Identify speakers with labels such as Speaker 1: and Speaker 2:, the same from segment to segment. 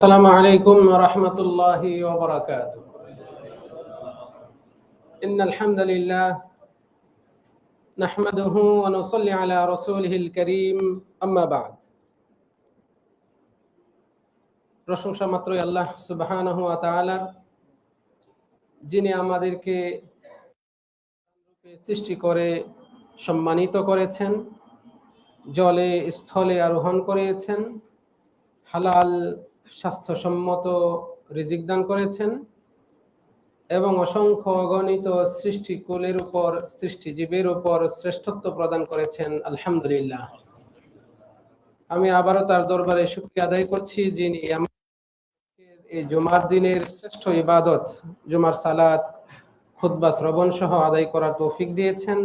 Speaker 1: আসসালামু আলাইকুম ওয়া রাহমাতুল্লাহি ওয়া বারাকাতুহু। ইন্নাল হামদালিল্লাহ নাহমাদুহু ওয়া নুসাল্লি আলা রাসূলিহিল কারীম, আম্মা বা'দ। প্রশংসা মাত্রই আল্লাহ সুবহানাহু ওয়া তাআলার, যিনি আমাদেরকে সৃষ্টি করে সম্মানিত করেছেন, জলে স্থলে আরোহণ করিয়েছেন, হালাল স্বাস্থ্যসম্মত রিজিক দান করেছেন এবং অসংখ্য অগণিত সৃষ্টিকুলের উপর, সৃষ্টিজীবের উপর শ্রেষ্ঠত্ব প্রদান করেছেন। আলহামদুলিল্লাহ, আমি আবারও তার দরবারে শুকরিয়া আদায় করছি, যিনি এই জুমার দিনের শ্রেষ্ঠ ইবাদত জুমার সালাত, খুতবা শ্রবণ সহ আদায় করার তৌফিক দিয়েছেন।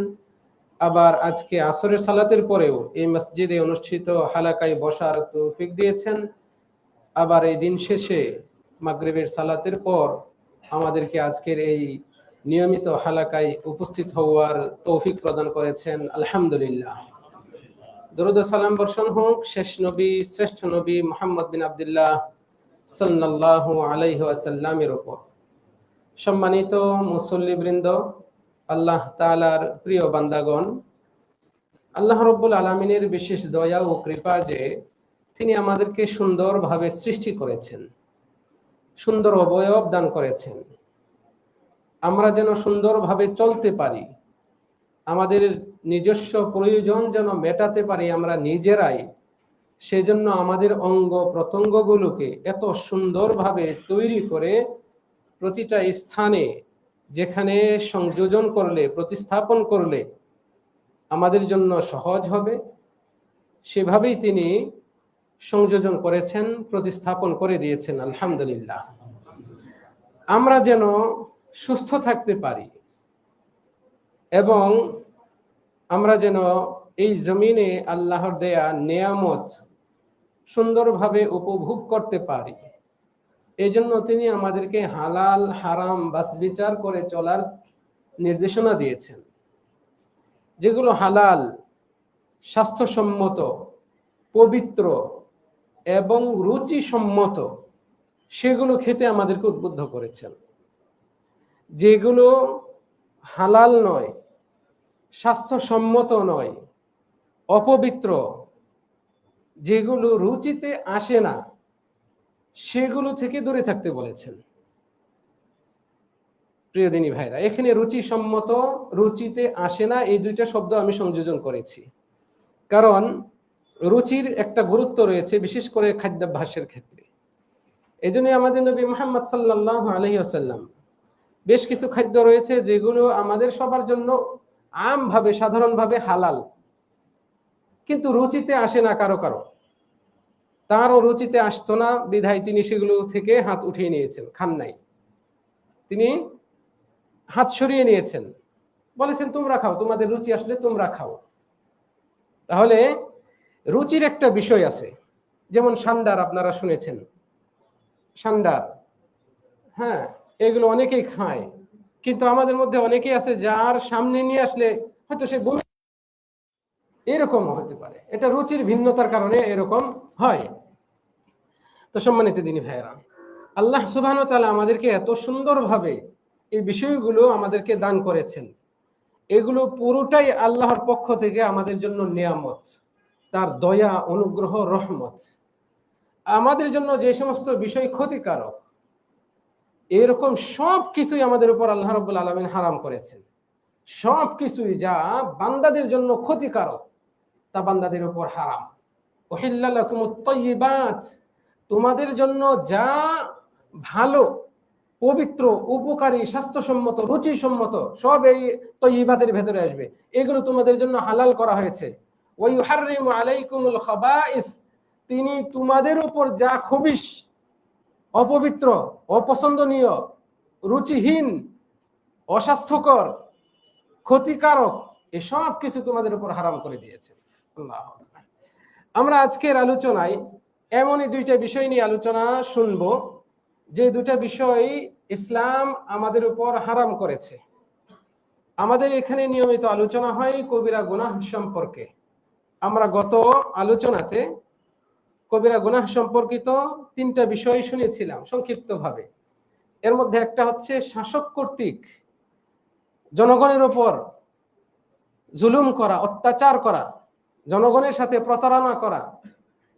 Speaker 1: আবার আজকে আসরের সালাতের পরেও এই মসজিদে অনুষ্ঠিত হালাকায় বসার তৌফিক দিয়েছেন। আবার এই দিন শেষে মাগরিবের সালাতের পর আমাদেরকে আজকের এই নিয়মিত হালাকায় উপস্থিত হওয়ার তৌফিক প্রদান করেছেন। আলহামদুলিল্লাহ, দরুদ ও সালাম বর্ষণ হোক শেষ নবী, শ্রেষ্ঠ নবী মুহাম্মদ বিন আব্দুল্লাহ সাল্লাল্লাহু আলাইহি ওয়াসাল্লামের উপর। সম্মানিত মুসল্লিবৃন্দ, আল্লাহ তাআলার প্রিয় বান্দাগণ, আল্লাহ রাব্বুল আলামিনের বিশেষ দয়া ও কৃপা যে তিনি আমাদেরকে সুন্দরভাবে সৃষ্টি করেছেন, সুন্দর অবয়ব দান করেছেন, আমরা যেন সুন্দরভাবে চলতে পারি, আমাদের নিজস্ব প্রয়োজন যেন মেটাতে পারি আমরা নিজেরাই। সেজন্য আমাদের অঙ্গ প্রত্যঙ্গগুলোকে এত সুন্দরভাবে তৈরি করে প্রতিটা স্থানে যেখানে সংযোজন করলে, প্রতিস্থাপন করলে আমাদের জন্য সহজ হবে, সেভাবেই তিনি সংযোজন করেছেন, প্রতিস্থাপন করে দিয়েছেন। আলহামদুলিল্লাহ, আমরা যেন সুস্থ থাকতে পারি এবং আমরা যেন এই জমিনে আল্লাহর দেয়া নেয়ামত সুন্দরভাবে উপভোগ করতে পারি, এই জন্য তিনি আমাদেরকে হালাল হারাম বাছবিচার করে চলার নির্দেশনা দিয়েছেন। যেগুলো হালাল, স্বাস্থ্যসম্মত, পবিত্র এবং রুচিসম্মত, সেগুলো খেতে আমাদেরকে উদ্বুদ্ধ করেছেন। যেগুলো হালাল নয়, স্বাস্থ্যসম্মত নয়, অপবিত্র, যেগুলো রুচিতে আসে না, সেগুলো থেকে দূরে থাকতে বলেছেন। প্রিয় দিনী ভাইরা, এখানে রুচিসম্মত, রুচিতে আসে না, এই দুইটা শব্দ আমি সংযোজন করেছি, কারণ রুচির একটা গুরুত্ব রয়েছে, বিশেষ করে খাদ্যাভ্যাসের ক্ষেত্রে। এই জন্য আমাদের নবী মুহাম্মদ সাল্লাল্লাহু আলাইহি ওয়াসাল্লাম বেশ কিছু খাদ্য রয়েছে যেগুলো আমাদের সবার জন্য আমভাবে, সাধারণভাবে হালাল, কিন্তু রুচিতে আসে না কারো কারো। তারও রুচিতে আসতো না বিধায় তিনি সেগুলো থেকে হাত উঠিয়ে নিয়েছেন, খান নাই, তিনি হাত সরিয়ে নিয়েছেন, বলেছেন তোমরা খাও, তোমাদের রুচি আসলে তোমরা খাও। তাহলে রুচির একটা বিষয় আছে, যেমন সান্ডার, আপনারা শুনেছেন সান্ডার, হ্যাঁ, এগুলো অনেকেই খায়, কিন্তু আমাদের মধ্যে অনেকেই আছে যার সামনে নিয়ে আসলে হয়তো সে বমি, এরকম হতে পারে, এটা রুচির ভিন্নতার কারণে এরকম হয়। তো সম্মানিত দিনী ভাইয়েরা, আল্লাহ সুবহানাহু ওয়া তাআলা আমাদেরকে এত সুন্দরভাবে এই বিষয়গুলো আমাদেরকে দান করেছেন, এগুলো পুরোটাই আল্লাহর পক্ষ থেকে আমাদের জন্য নিয়ামত, তার দয়া, অনুগ্রহ, রহমত। আমাদের জন্য যে সমস্ত বিষয় ক্ষতিকারক, এরকম সব কিছুই আমাদের উপর আল্লাহ রাব্বুল আলামিন হারাম করেছেন। সব কিছুই যা বান্দাদের জন্য ক্ষতিকারক, তা বান্দাদের উপর হারাম। উহিল্লা লাকুমুত তাইয়্যিবাত, তোমাদের জন্য যা ভালো, পবিত্র, উপকারী, স্বাস্থ্যসম্মত, রুচিসম্মত, সব এই তাইয়্যিবাতের ভেতরে আসবে, এগুলো তোমাদের জন্য হালাল করা হয়েছে। ওয়া ইউহাররিমু আলাইকুমুল খাবাইস, তিনি তোমাদের উপর যা খবিশ, অপবিত্র, অপছন্দনীয়, রুচিহীন, অস্বাস্থ্যকর, ক্ষতিকারক, এসব কিছু তোমাদের উপর হারাম করে দিয়েছেন। আল্লাহু আকবার। আমরা আজকের আলোচনায় এমনই দুইটা বিষয় নিয়ে আলোচনা শুনবো, যে দুটা বিষয় ইসলাম আমাদের উপর হারাম করেছে। আমাদের এখানে নিয়মিত আলোচনা হয় কবিরা গুনাহ সম্পর্কে। আমরা গত আলোচনাতে কবিরা গুনাহ সম্পর্কিত 3টা বিষয় শুনেছিলাম সংক্ষিপ্তভাবে। এর মধ্যে একটা হচ্ছে শাসক কর্তৃক জনগণের উপর জুলুম করা, অত্যাচার করা, জনগণের সাথে প্রতারণা করা,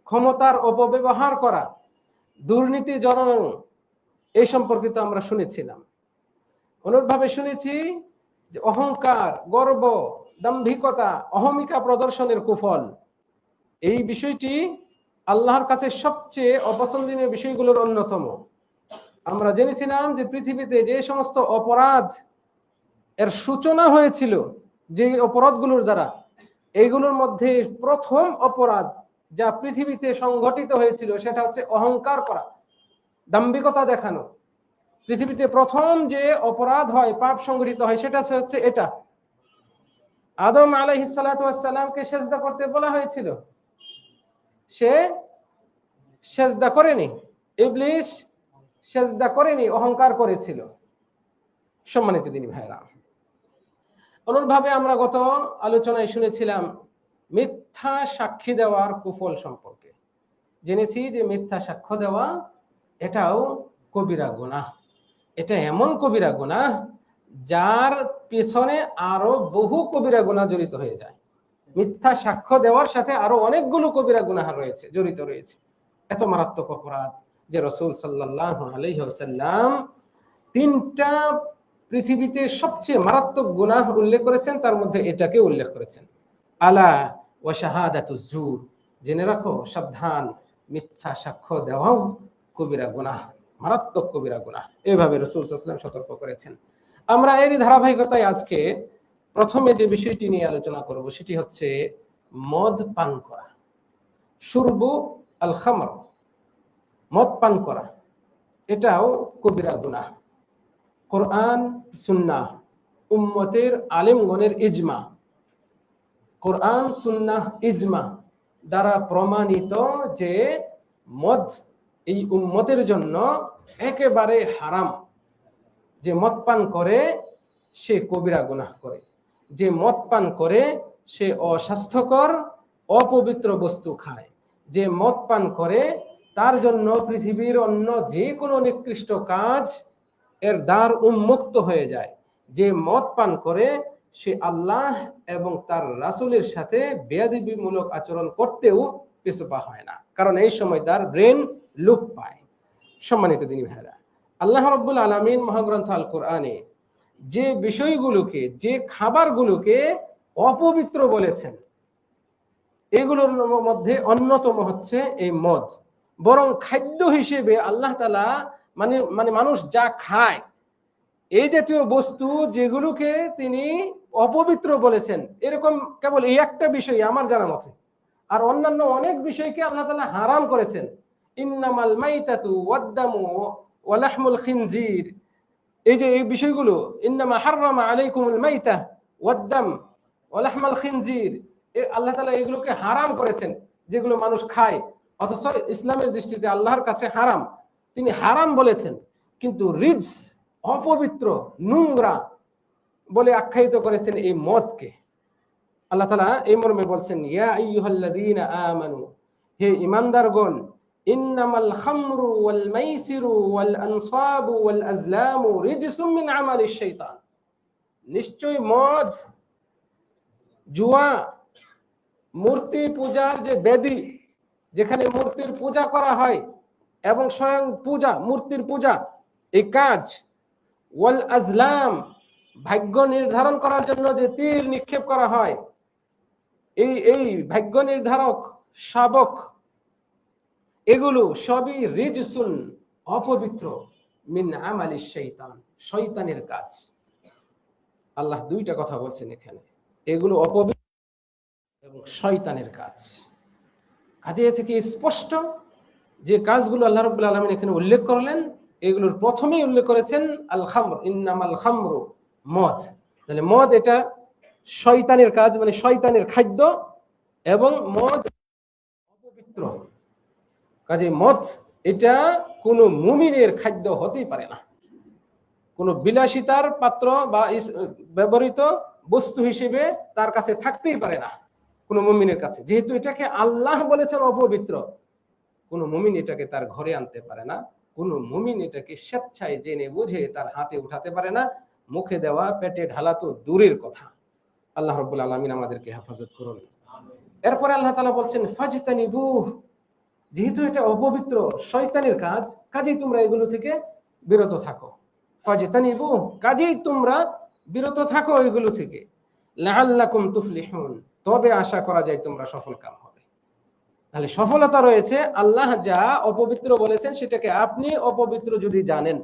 Speaker 1: ক্ষমতার অপব্যবহার করা, দুর্নীতি জড়ানো, এই সম্পর্কিত আমরা শুনেছিলাম। অনুরূপভাবে শুনেছি যে অহংকার, গর্ব, দাম্ভিকতা, অহমিকা প্রদর্শনের কুফল, এই বিষয়টি আল্লাহর কাছে সবচেয়ে অপছন্দনীয় বিষয়গুলোর অন্যতম। আমরা জেনেছিলাম যে পৃথিবীতে যে সমস্ত অপরাধ এর সূচনা হয়েছিল, যে অপরাধগুলোর দ্বারা, এইগুলোর মধ্যে প্রথম অপরাধ যা পৃথিবীতে সংঘটিত হয়েছিল সেটা হচ্ছে অহংকার করা, দাম্ভিকতা দেখানো। পৃথিবীতে প্রথম যে অপরাধ হয়, পাপ সংঘটিত হয়, সেটা হচ্ছে এটা। আদম আলাইহিস সালাতু ওয়াস সালামকে সিজদা করতে বলা হয়েছিল, সে সিজদা করেনি, ইবলিস সিজদা করেনি, অহংকার করেছিল। সম্মানিত দিনী ভাইরা, অনুরূপভাবে আমরা গত আলোচনায় শুনেছিলাম মিথ্যা সাক্ষী দেওয়ার কুফল সম্পর্কে। জেনেছি যে মিথ্যা সাক্ষ্য দেওয়া এটাও কবিরা গুনাহ। এটা এমন কবিরা গুনাহ যার পেছনে আরো বহু কবিরা গুনাহ জড়িত হয়ে যায়। মিথ্যা সাক্ষ্য দেওয়ার সাথে আরো অনেকগুলো কবিরা গুনাহ রয়েছে, জড়িত রয়েছে। এত মারাত্মক অপরাধ যে রাসূল সাল্লাল্লাহু আলাইহি ওয়াসাল্লাম 3টা পৃথিবীতে সবচেয়ে মারাত্মক গুনাহ উল্লেখ করেছেন, তার মধ্যে এটাকে উল্লেখ করেছেন। আলা ওয়া শাহাদাতুজ জুর, জেনে রাখো, সাবধান, মিথ্যা সাক্ষ্য দেওয়াও কবিরা গুনাহ, মারাত্মক কবিরা গুনাহ। এইভাবে রাসূল সাল্লাল্লাহু আলাইহি ওয়াসাল্লাম সতর্ক করেছেন। আমরা এরই ধারাবাহিকতায় আজকে প্রথমে যে বিষয়টি নিয়ে আলোচনা করব সেটি হচ্ছে মদ পান করা, শুরবু আল খামর, মদ পান করা, এটাও কবিরা গুনাহ। কোরআন, সুন্নাহ, উম্মতের আলেমগণের ইজমা, কোরআন, সুন্নাহ, ইজমা দ্বারা প্রমাণিত যে মদ এই উম্মতের জন্য একেবারে হারাম। যে মদ পান করে সে কবিরা গুনাহ করে, যে মদ পান করে সে অস্বাস্থ্যকর অপবিত্র বস্তু খায়, যে মদ পান করে তার জন্য পৃথিবীর অন্য যে কোনো নিকৃষ্ট কাজ এর দ্বার উন্মুক্ত হয়ে যায়। যে মদ পান করে সে আল্লাহ এবং তার রাসূলের সাথে বেয়াদবিমূলক আচরণ করতেও পিছপা হয় না, কারণ এই সময় তার ব্রেন লোপ পায়। সম্মানিত দিনী ভাইরা, আল্লাহ রাব্বুল আলামিন মহাগ্রন্থ আল কোরআনে যে বিষয়গুলোকে, যে খাবারগুলোকে অপবিত্র বলেছেন, এগুলোর মধ্যে অন্যতম হচ্ছে এই মদ। বরং খাদ্য হিসেবে আল্লাহ তাআলা মানে মানুষ যা খায় এই জাতীয় বস্তু যেগুলোকে তিনি অপবিত্র বলেছেন, এরকম কেবল এই একটা বিষয় আমার জানা মতে। আর অন্যান্য অনেক বিষয়কে আল্লাহ তাআলা হারাম করেছেন। ইন্নামাল মাইতাতু ওয়াদ-দামু ওয়া লাহমুল খিনজির, এই যে এই বিষয়গুলো, ইন্নামা হাররামা আলাইকুমুল মাইতা ওয়াদ-দাম ওয়া লাহমাল খিনজির, আল্লাহ তাআলা এগুলোকে হারাম করেছেন, যেগুলো মানুষ খায়, অথচ ইসলামের দৃষ্টিতে আল্লাহর কাছে হারাম। তিনি হারাম বলেছেন, কিন্তু রিজস, অপবিত্র, নোংরা বলে আখ্যায়িত করেছেন এই মদকে। আল্লাহ তাআলা এই মর্মে বলছেন, ইয়া আইয়ুহাল্লাযীনা আমানু, হে ঈমানদারগণ, ইন্নামাল খামরু ওয়াল মাইসিরু ওয়াল আনসাবু ওয়াল আজলামু রিজসুম মিন আমালিশ শাইতান, নিশ্চয় মদ, জুয়া, মূর্তি পূজার যে বেদি, যেখানে মূর্তির পূজা করা হয় এবং স্বয়ং পূজা, মূর্তির পূজা, এই কাজ, ওয়াল আজলাম, ভাগ্য নির্ধারণ করার জন্য যে তীর নিক্ষেপ করা হয়, এই ভাগ্য নির্ধারক শাবক, এগুলো সবই রিজসুন, অপবিত্র, মিন আমালিশ শাইতান, শয়তানের কাজ। আল্লাহ 2টা কথা বলছেন এখানে, এগুলো অপবিত্র এবং শয়তানের কাজ। কাজে এ থেকে স্পষ্ট যে কাজগুলো আল্লাহ রাব্বুল আলামিন এখানে উল্লেখ করলেন, এগুলোর প্রথমেই উল্লেখ করেছেন আল খামর, ইন্নামাল খামরু, মদ। তাহলে মদ এটা শয়তানের কাজ, মানে শয়তানের খাদ্য, এবং মদ অপবিত্র। কাজে মদ এটা কোনো মুমিনের খাদ্য হতেই পারে না, কোনো বিলাসিতার পাত্র বা ব্যবহৃত বস্তু হিসেবে তার কাছে থাকতেই পারে না কোনো মুমিনের কাছে, যেহেতু এটাকে আল্লাহ বলেছেন অপবিত্র। কোনো মুমিন এটাকে তার ঘরে আনতে পারে না, কোনো মুমিন এটাকে স্বেচ্ছায় জেনে বুঝে তার হাতে উঠাতে পারে না, মুখে দেওয়া পেটে ঢালা তো দূরের কথা। আল্লাহ রাব্বুল আলামিন আমাদেরকে হেফাজত করুন। এরপরে আল্লাহ তাআলা বলছেন ফাজতানিবুহ, যেহেতু এটা অপবিত্র শয়তানের কাজ, কাজেই তোমরা এগুলো থেকে বিরত থাকো। ফাজতানিবুহ, কাজেই তোমরা বিরত থাকো এগুলো থেকে। লাআল্লাকুম তুফলিহুন, তবে আশা করা যায় তোমরা সফল কাম হবে। তাহলে সফলতা রয়েছে আল্লাহ যা অপবিত্র বলেছেন সেটাকে আপনি অপবিত্র যদি জানেন,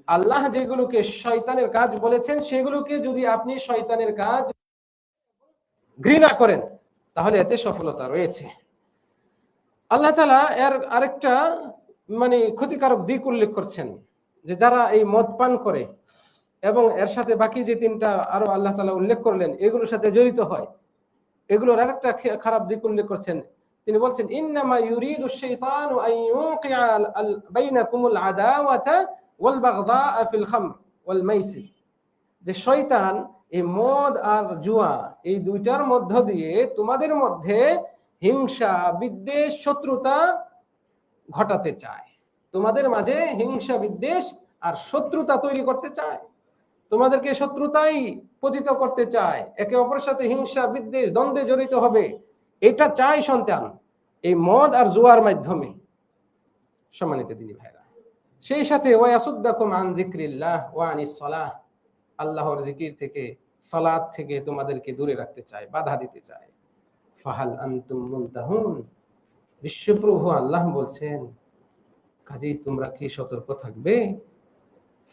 Speaker 1: আল্লাহ যেগুলোকে শয়তানের কাজ বলেছেন সেগুলোকে যদি আপনি শয়তানের কাজ ঘৃণা করেন, তাহলে এতে সফলতা রয়েছে। আল্লাহ তাআলা এর আরেকটা ক্ষতিকারক দিক উল্লেখ করছেন, যে যারা এই মদ পান করে এবং এর সাথে বাকি যে তিনটা আরো আল্লাহ তাআলা উল্লেখ করলেন এগুলোর সাথে জড়িত হয়, এগুলোর আরেকটা খারাপ দিক উল্লেখ করছেন। তিনি বলছেন ইন্নামা ইউরিদু শাইতানু আন ইউকিআ বাইনাকুমুল আদাওয়াতা ওয়াল বাগদা ফিল খামর ওয়াল মাইসির, যে শয়তান এই মদ আর জুয়া এই দুইটার মধ্য দিয়ে তোমাদের মধ্যে হিংসা বিদ্বেষ শত্রুতা ঘটাতে চায়, তোমাদের মাঝে হিংসা বিদ্বেষ আর শত্রুতা তৈরি করতে চায়, তোমাদেরকে শত্রুতাই পতিত করতে চায়, একে অপরের সাথে হিংসা বিদ্বেষ দ্বন্দ্বে জড়িত হবে, এটা চায় সন্তান এই মদ আর জুয়ার মাধ্যমে। সম্মানিত দিনী ভাইরা, সেই সাথে ওয়াসুদ্দাকুম আন যিকরিল্লাহ ওয়া আনিস সালাহ, আল্লাহর জিকির থেকে সালাত থেকে তোমাদেরকে দূরে রাখতে চায়, বাধা দিতে চায়। ফাহাল আনতুম মুনতাহুন, বিশ্বপ্রভু আল্লাহ বলছেন কাজেই তোমরা কি সতর্ক থাকবে?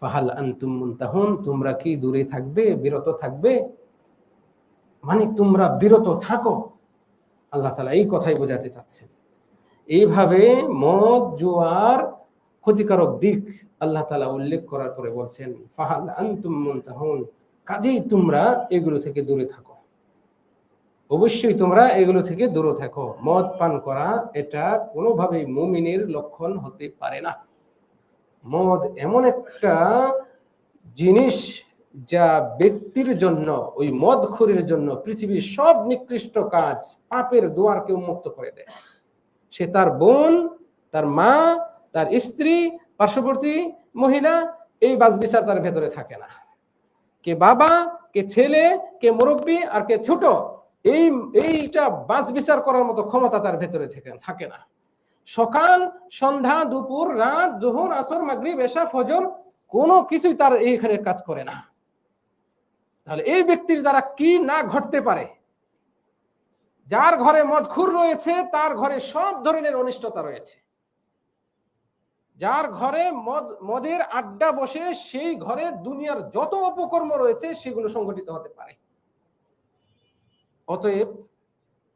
Speaker 1: ফাহাল আনতুম মুনতাহুন, তোমরা কি দূরে থাকবে, বিরত থাকবে, মানে তোমরা বিরত থাকো। আল্লাহ তাআলা এই কথাই বোঝাতে চাচ্ছেন। এইভাবে মদ জুয়ার ক্ষতিকারক দিক আল্লাহ তাআলা উল্লেখ করার পরে বলছেন ফাহাল আনতুম মুনতাহুন, কাজেই তোমরা এগুলো থেকে দূরে থাকো, অবশ্যই তোমরা এগুলো থেকে দূরে থাকো। মদ পান করা এটা কোনোভাবেই মুমিনের লক্ষণ হতে পারে না। মদ এমন একটা জিনিস যা ব্যক্তির জন্য, ওই মদখোরের জন্য পৃথিবীর সব নিকৃষ্ট কাজ পাপের দুয়ারকে উন্মুক্ত করে দেয়। সে তার বোন, তার মা, তার স্ত্রী, পার্শ্ববর্তী মহিলা, এই বাছবিচার তার ভেতরে থাকে না। কে বাবা, কে ছেলে, কে মুরব্বী আর কে ছোট, এইটা বাছবিচার করার মতো ক্ষমতা তার ভেতরে থাকে না। সকাল সন্ধ্যা দুপুর রাত জোহর আসর মাগরিব এশা ফজর কোনো কিছুই তার এইখানে কাজ করে না। তাহলে এই ব্যক্তির দ্বারা কি না ঘটতে পারে? যার ঘরে মদখুর রয়েছে তার ঘরে সব ধরনের অনিষ্টতা রয়েছে। যার ঘরে মদের আড্ডা বসে সেই ঘরে দুনিয়ার যত অপকর্ম রয়েছে সেগুলো সংগঠিত হতে পারে। অতএব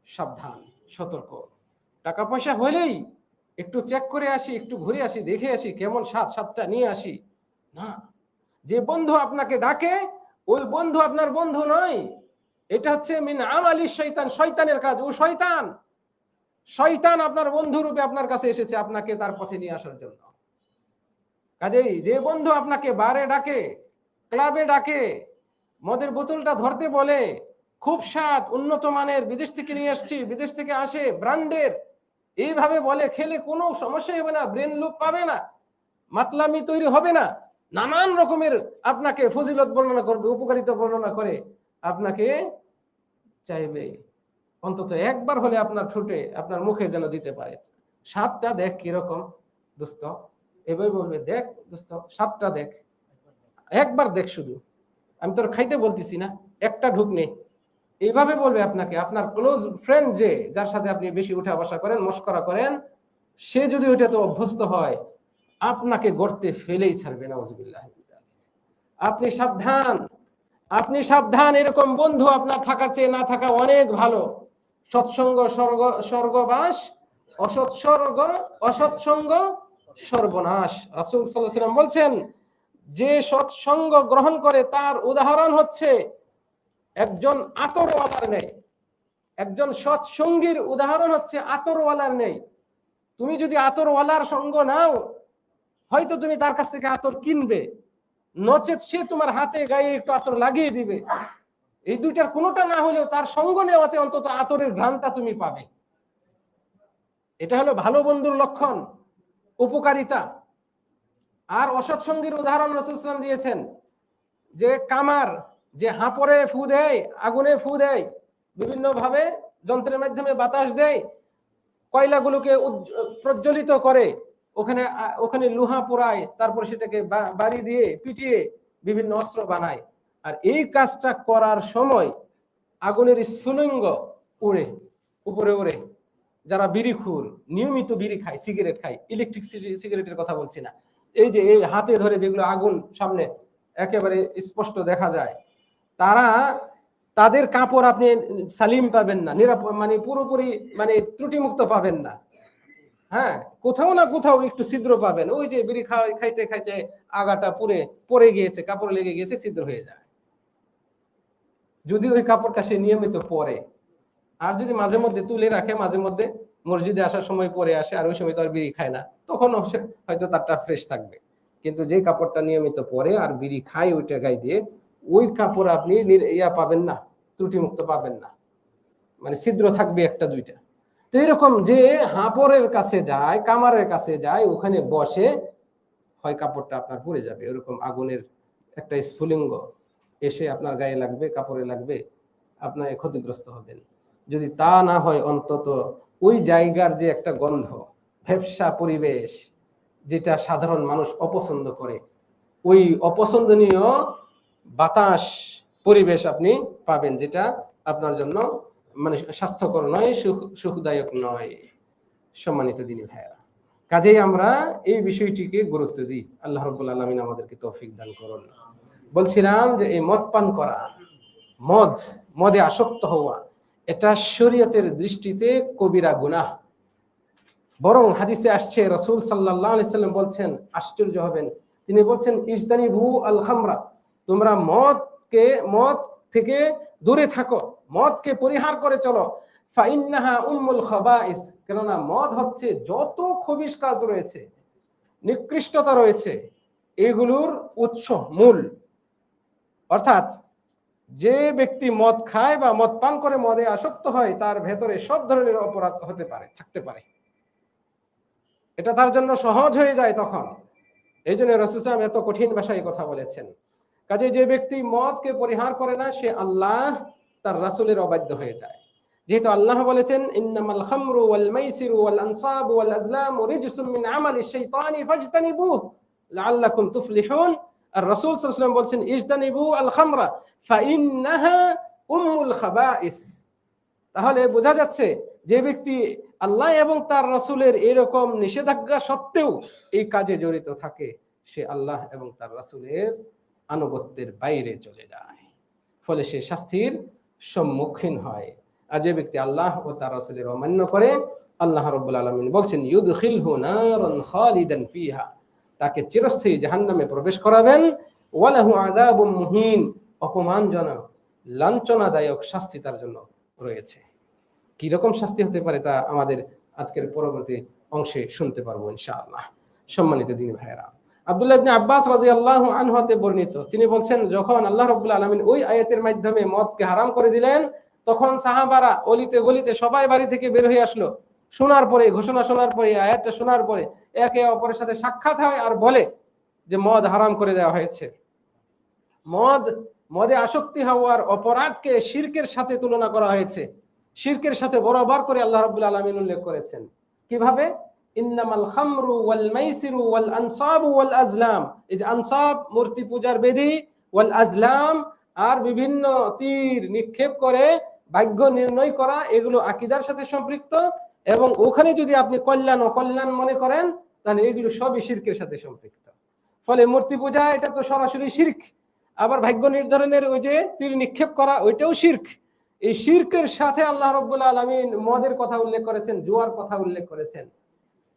Speaker 1: সাবধান, সতর্ক। টাকা পয়সা হলেই একটু চেক করে আসি, একটু ঘুরে আসি, দেখে আসি কেমন স্বাদটা নিয়ে আসি না। যে বন্ধু আপনাকে ডাকে ওই বন্ধু আপনার বন্ধু নয়, এটা হচ্ছে মিন আমালিশ শয়তান, শয়তানের কাজ। ও শয়তান আপনার বন্ধু রূপে আপনার কাছে এসেছে আপনাকে তার পথে নিয়ে আসার জন্য। কাজেই যে বন্ধু আপনাকে বারে ডাকে, ক্লাবে ডাকে, মদের বোতলটা ধরতে বলে, খুব স্বাদ উন্নত মানের বিদেশ থেকে নিয়ে আসছি, বিদেশ থেকে আসে ব্র্যান্ডের, এইভাবে বলে, খেলে কোনো সমস্যাই হবে না, ব্রেন লুপ পাবে না, মাতলামি তৈরি হবে না, নানান রকমের আপনাকে ফজিলত বর্ণনা করবে, উপকারিতা বর্ণনা করে আপনাকে চাইবে অন্তত একবার হলে আপনার ঠোঁটে আপনার মুখে যেন দিতে পারে। স্বাদটা দেখ কিরকম দোস্ত, এভাবে বলবে, দেখ দোস্ত স্বাদটা দেখ, একবার দেখ, শুধু আমি তোর খাইতে বলতেছি না, একটা ঢুক নে, এইভাবে বলবে আপনাকে। আপনার ক্লোজ ফ্রেন্ড যে, যার সাথে আপনি বেশি উঠা বসা করেন, মস্করা করেন, সে যদি ওইটা তো অভ্যস্ত হয় আপনাকে গর্তে ফেলেই ছাড়বে, নাউজুবিল্লাহ। আপনি সাবধান, আপনি সাবধান। এরকম বন্ধু আপনার থাকার চেয়ে না থাকা অনেক ভালো। সৎসঙ্গ স্বর্গবাস, অসৎসঙ্গ সর্বনাশ। রাসূল সাল্লাল্লাহু আলাইহি ওয়াসাল্লাম বলছেন, যে সৎসঙ্গ গ্রহণ করে তার উদাহরণ হচ্ছে একজন আতরওয়ালার নেই। একজন সৎসঙ্গীর উদাহরণ হচ্ছে আতরওয়ালার নেই। তুমি যদি আতরওয়ালার সঙ্গ নাও, হয়তো তুমি তার কাছ থেকে আতর কিনবে, নচেত সে তোমার হাতে গায়ে একটু আতর লাগিয়ে দিবে। এই দুইটার কোনোটা না হলেও তার সঙ্গ নেওয়াতে অন্তত আতরের ঘ্রাণটা তুমি পাবে। এটা হলো ভালো বন্ধুর লক্ষণ, উপকারিতা। আর অসৎ সঙ্গীর উদাহরণ রাসূল সাল্লাল্লাহু আলাইহি ওয়াসাল্লাম দিয়েছেন, যে কামার, যে হাঁপড়ে ফু দেয়, আগুনে ফু দেয়, বিভিন্ন ভাবে যন্ত্রের মাধ্যমে বাতাস দেয়, কয়লাগুলোকে প্রজ্বলিত করে, ওখানে ওখানে লোহা পোড়ায়, তারপর সেটাকে বাড়ি দিয়ে পিটিয়ে বিভিন্ন অস্ত্র বানায়। আর এই কাজটা করার সময় আগুনের স্ফুলিঙ্গ উড়ে উপরে উড়ে, যারা বিড়িখোর, নিয়মিত বিড়ি খায়, সিগারেট খায়, ইলেকট্রিক সিগারেটের কথা বলছি না, এই যে এই হাতে ধরে যেগুলো আগুন সামনে একেবারে স্পষ্ট দেখা যায়, তারা, তাদের কাপড় আপনি সালিম পাবেন না, নিরাপদ মানে পুরোপুরি মানে ত্রুটিমুক্ত পাবেন না। হ্যাঁ, কোথাও না কোথাও একটু ছিদ্র পাবেন, ওই যে বিড়ি খাইতে খাইতে আগাটা পড়ে গিয়েছে, কাপড় লেগে গিয়েছে, ছিদ্র হয়ে যায়। যদি ওই কাপড়টা সে নিয়মিত পরে, আর যদি মাঝে মধ্যে তুলে রাখে, মাঝে মধ্যে মসজিদে আসার সময় পরে আসে, আর ওই সময় তো আর বিড়ি খায় না, তখন হয়তো তারটা ফ্রেশ থাকবে। কিন্তু যে কাপড়টা নিয়মিত পরে আর বিড়ি খায় ওইটা গায়ে দিয়ে, ওই কাপড় আপনি পাবেন না, ত্রুটিমুক্ত পাবেন না, মানে ছিদ্র থাকবে একটা দুইটা। তো এরকম যে হাঁপড়ের কাছে যায়, কামারের কাছে যায়, ওখানে বসে, হয় কাপড়টা আপনার পুড়ে যাবে, এরকম আগুনের একটা স্ফুলিঙ্গ এসে আপনার গায়ে লাগবে, কাপড়ে লাগবে, আপনার ক্ষতিগ্রস্ত হবেন। যদি তা না হয়, অন্তত ওই জায়গার যে একটা গন্ধ, ভ্যাপসা পরিবেশ, যেটা সাধারণ মানুষ অপছন্দ করে, ওই অপছন্দনীয় বাতাস পরিবেশ আপনি পাবেন, যেটা আপনার জন্য মানে স্বাস্থ্যকর নয়, সুখদায়ক নয়। সম্মানিত দিনী ভাইয়েরা, কাজেই আমরা এই বিষয়টিকে গুরুত্ব দিই। আল্লাহ রাব্বুল আলামিন আমাদেরকে তৌফিক দান করুন। বলছিলাম যে এই মদ পান করা, মদে আসক্ত হওয়া, এটা শরীয়তের দৃষ্টিতে কবিরা গুনাহ। বরং হাদিসে আসছে, রাসূল সাল্লাল্লাহু আলাইহি সাল্লাম বলছেন, আশ্চর্য হবেন, তিনি বলছেন, ইজতানিবু আল খামরা, তোমরা মদ থেকে দূরে থাকো, মদকে পরিহার করে চলো। ফাইন্নাহা উম্মুল খাবাইস, কেননা মদ হচ্ছে যত খবিশ কাজ রয়েছে, নিকৃষ্টতা রয়েছে, এগুলোর উৎস, মূল। অর্থাৎ যে ব্যক্তি মদ খায় বা মদ পান করে মদে আসক্ত হয়, তার ভেতরে সব ধরনের অপরাধ থাকতে পারে, এটা তার জন্য সহজ হয়ে যায় তখন। এই জন্য রাসূল সাল্লাল্লাহু আলাইহি ওয়াসাল্লাম এত কঠিন ভাষায় কথা বলেছেন। কাজে যে ব্যক্তি মদকে পরিহার করে না, সে আল্লাহ তার রাসূলের অবাধ্য হয়ে যায়। যেহেতু আল্লাহ বলেছেন, ইন্নামাল খামরু ওয়াল মাইসিরু ওয়াল আনসাবু ওয়াল আজলামু রিজসুম মিন আমালিশ শাইতানি ফাজতানিবুহু লাআল্লাকুম তুফলিহুন। আর রাসূল সাল্লাল্লাহু আলাইহি ওয়াসাল্লাম বলেছেন, ইজতানিবু আল খামরা ফাইন্নাহা উম্মুল খাবাইস। তাহলে বোঝা যাচ্ছে, যে ব্যক্তি আল্লাহ এবং তার রাসূলের এরকম নিষেধাজ্ঞা সত্ত্বেও এই কাজে জড়িত থাকে, সে আল্লাহ এবং তার রাসূলের আনুগত্যের বাইরে চলে যায়, ফলে সে শাস্তির সম্মুখীন হয়। আর যে ব্যক্তি আল্লাহ ও তার রাসূলের অমান্য করে, আল্লাহ রাব্বুল আলামিন বলছেন, ইউদখিলহু নারান খালিদান ফিহা, তাকে চিরস্থায়ী জাহান্নামে প্রবেশ করাবেন, ওয়ালাহু আযাবুম মুহিন, অপমানজনক, লাঞ্ছনাদায়ক শাস্তি তার জন্য রয়েছে। কি রকম শাস্তি হতে পারে তা আমাদের আজকের পরবর্তী অংশে শুনতে পারবো ইনশাআল্লাহ। সম্মানিত দিনী ভাইয়েরা, আব্দুল্লাহ ইবনে আব্বাস রাদিয়াল্লাহু আনহু হতে বর্ণিত, তিনি বলছেন, যখন আল্লাহ রাব্বুল আলামিন ওই আয়াতের মাধ্যমে মদকে হারাম করে দিলেন, তখন সাহাবারা অলিতে গলিতে সবাই বাড়ি থেকে বের হয়ে আসলো। শোনার পরে, ঘোষণা শোনার পরে, আয়াতটা শোনার পরে একে অপরের সাথে সাক্ষাৎ হয় আর বলে যে মদ হারাম করে দেওয়া হয়েছে। মদে আসক্তি হওয়ার অপরাধকে শিরকের সাথে তুলনা করা হয়েছে। শিরকের সাথে বরাবর করে আল্লাহ রাব্বুল আলামিন উল্লেখ করেছেন। কিভাবে? ইন্নামাল খামরু ওয়াল মাইসিরু ওয়াল আনসাবু ওয়াল আজলাম, এই যে আনসাব মূর্তি পূজার বেদী, ওয়াল আজলাম আর বিভিন্ন তীর নিক্ষেপ করে ভাগ্য নির্ণয় করা, এগুলো আকীদার সাথে সম্পৃক্ত, এবং ওখানে যদি আপনি কল্যাণ অকল্যাণ মনে করেন, তাহলে এগুলো সবই শিরকের সাথে সম্পৃক্ত। ফলে মূর্তি পূজা, এটা তো সরাসরি শিরক। আবার ভাগ্য নির্ধারণের ওই যে তীর নিক্ষেপ করা, ওইটাও শিরক। এই শিরকের সাথে আল্লাহ রাব্বুল আলামিন মদের কথা উল্লেখ করেছেন, জুয়ার কথা উল্লেখ করেছেন।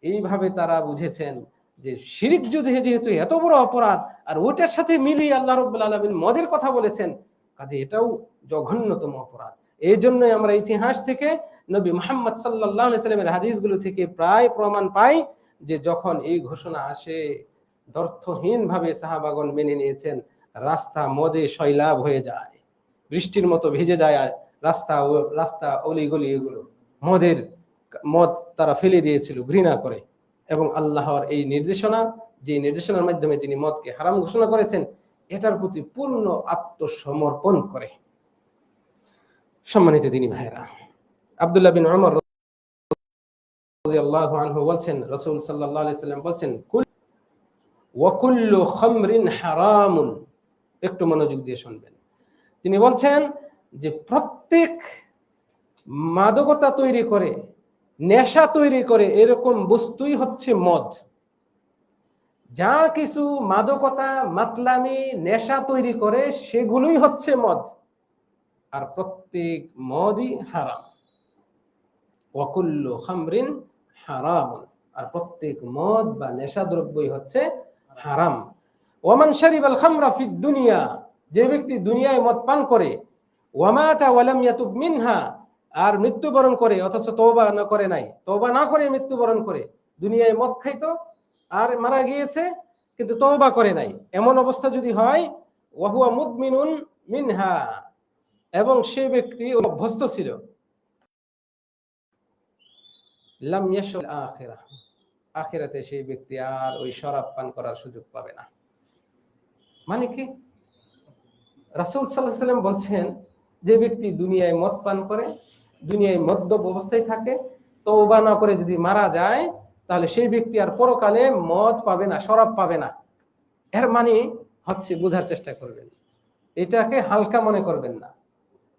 Speaker 1: এইভাবে তারা বুঝেছেন যে শিরক যেহেতু এত বড় অপরাধ, আর ওটার সাথে মিলিয়ে আল্লাহ রাব্বুল আলামিন মদের কথা বলেছেন, কাজে এটাও জঘন্যতম অপরাধ। এই জন্যই আমরা ইতিহাস থেকে, নবী মুহাম্মদ সাল্লাল্লাহু আলাইহি সাল্লামের হাদিসগুলো থেকে প্রায় প্রমাণ পাই যে যখন এই ঘোষণা আসে, অর্থহীন ভাবে সাহাবাগণ মেনে নিয়েছেন। রাস্তা মদে সয়লাব হয়ে যায়, বৃষ্টির মতো ভিজে যায় রাস্তা অলিগলি, এগুলো মদের মদ তারা ফেলে দিয়েছিল ঘৃণা করে, এবং আল্লাহর এই নির্দেশনা, যে নির্দেশনার মাধ্যমে তিনি মদকে হারাম ঘোষণা করেছেন, এটার প্রতি পূর্ণ আত্মসমর্পণ করে। সম্মানিত দিনী ভাইরা, আব্দুল্লাহ বিন উমর রাদিয়াল্লাহু আনহু বলছেন, রাসূল সাল্লাল্লাহু আলাইহি সাল্লাম বলছেন, ওয়া কুল্লু খামরিন হারামুন। একটু মনোযোগ দিয়ে শুনবেন। তিনি বলছেন যে প্রত্যেক মাদকতা তৈরি করে, নেশা তৈরি করে এরকম বস্তুই হচ্ছে মদ। যা কিছু মাদকতা, মাতলামি, নেশা তৈরি করে সেগুলোই হচ্ছে মদ, আর প্রত্যেক মদই হারাম। ওয়া কুল্লু খামরিন হারামুন, আর প্রত্যেক মদ বা নেশা দ্রব্যই হচ্ছে হারাম। ওয়ামান শারিবাল খামরা ফিদ দুনিয়া, যে ব্যক্তি দুনিয়ায় মদ পান করে, ওয়ামাতা ওয়ালাম ইয়াতুব মিনহা, আর মৃত্যুবরণ করে অথচ তওবা না করে নাই, তওবা না করে মৃত্যুবরণ করে, দুনিয়ায় মদ খাইতো আর মারা গিয়েছে কিন্তু তওবা করে নাই, এমন অবস্থা যদি হয়, ওয়া হুয়া মুদমিনুন মিনহা, এবং সে ব্যক্তি অভ্যস্ত ছিল, লাম ইয়াশুল আখিরাহ, আখিরাতে সেই ব্যক্তি আর ওই শরাব পান করার সুযোগ পাবে না। মানে কি? রাসূল সাল্লাল্লাহু আলাইহি ওয়াসাল্লাম বলছেন, যে ব্যক্তি দুনিয়ায় মদ পান করে, দুনিয়ায় মদ্যপ অবস্থায় থাকে, তওবা না করে যদি মারা যায়, তাহলে সেই ব্যক্তি আর পরকালে মদ পাবে না, শরাব পাবে না। এর মানে হচ্ছে, বোঝার চেষ্টা করবেন, এটাকে হালকা মনে করবেন না,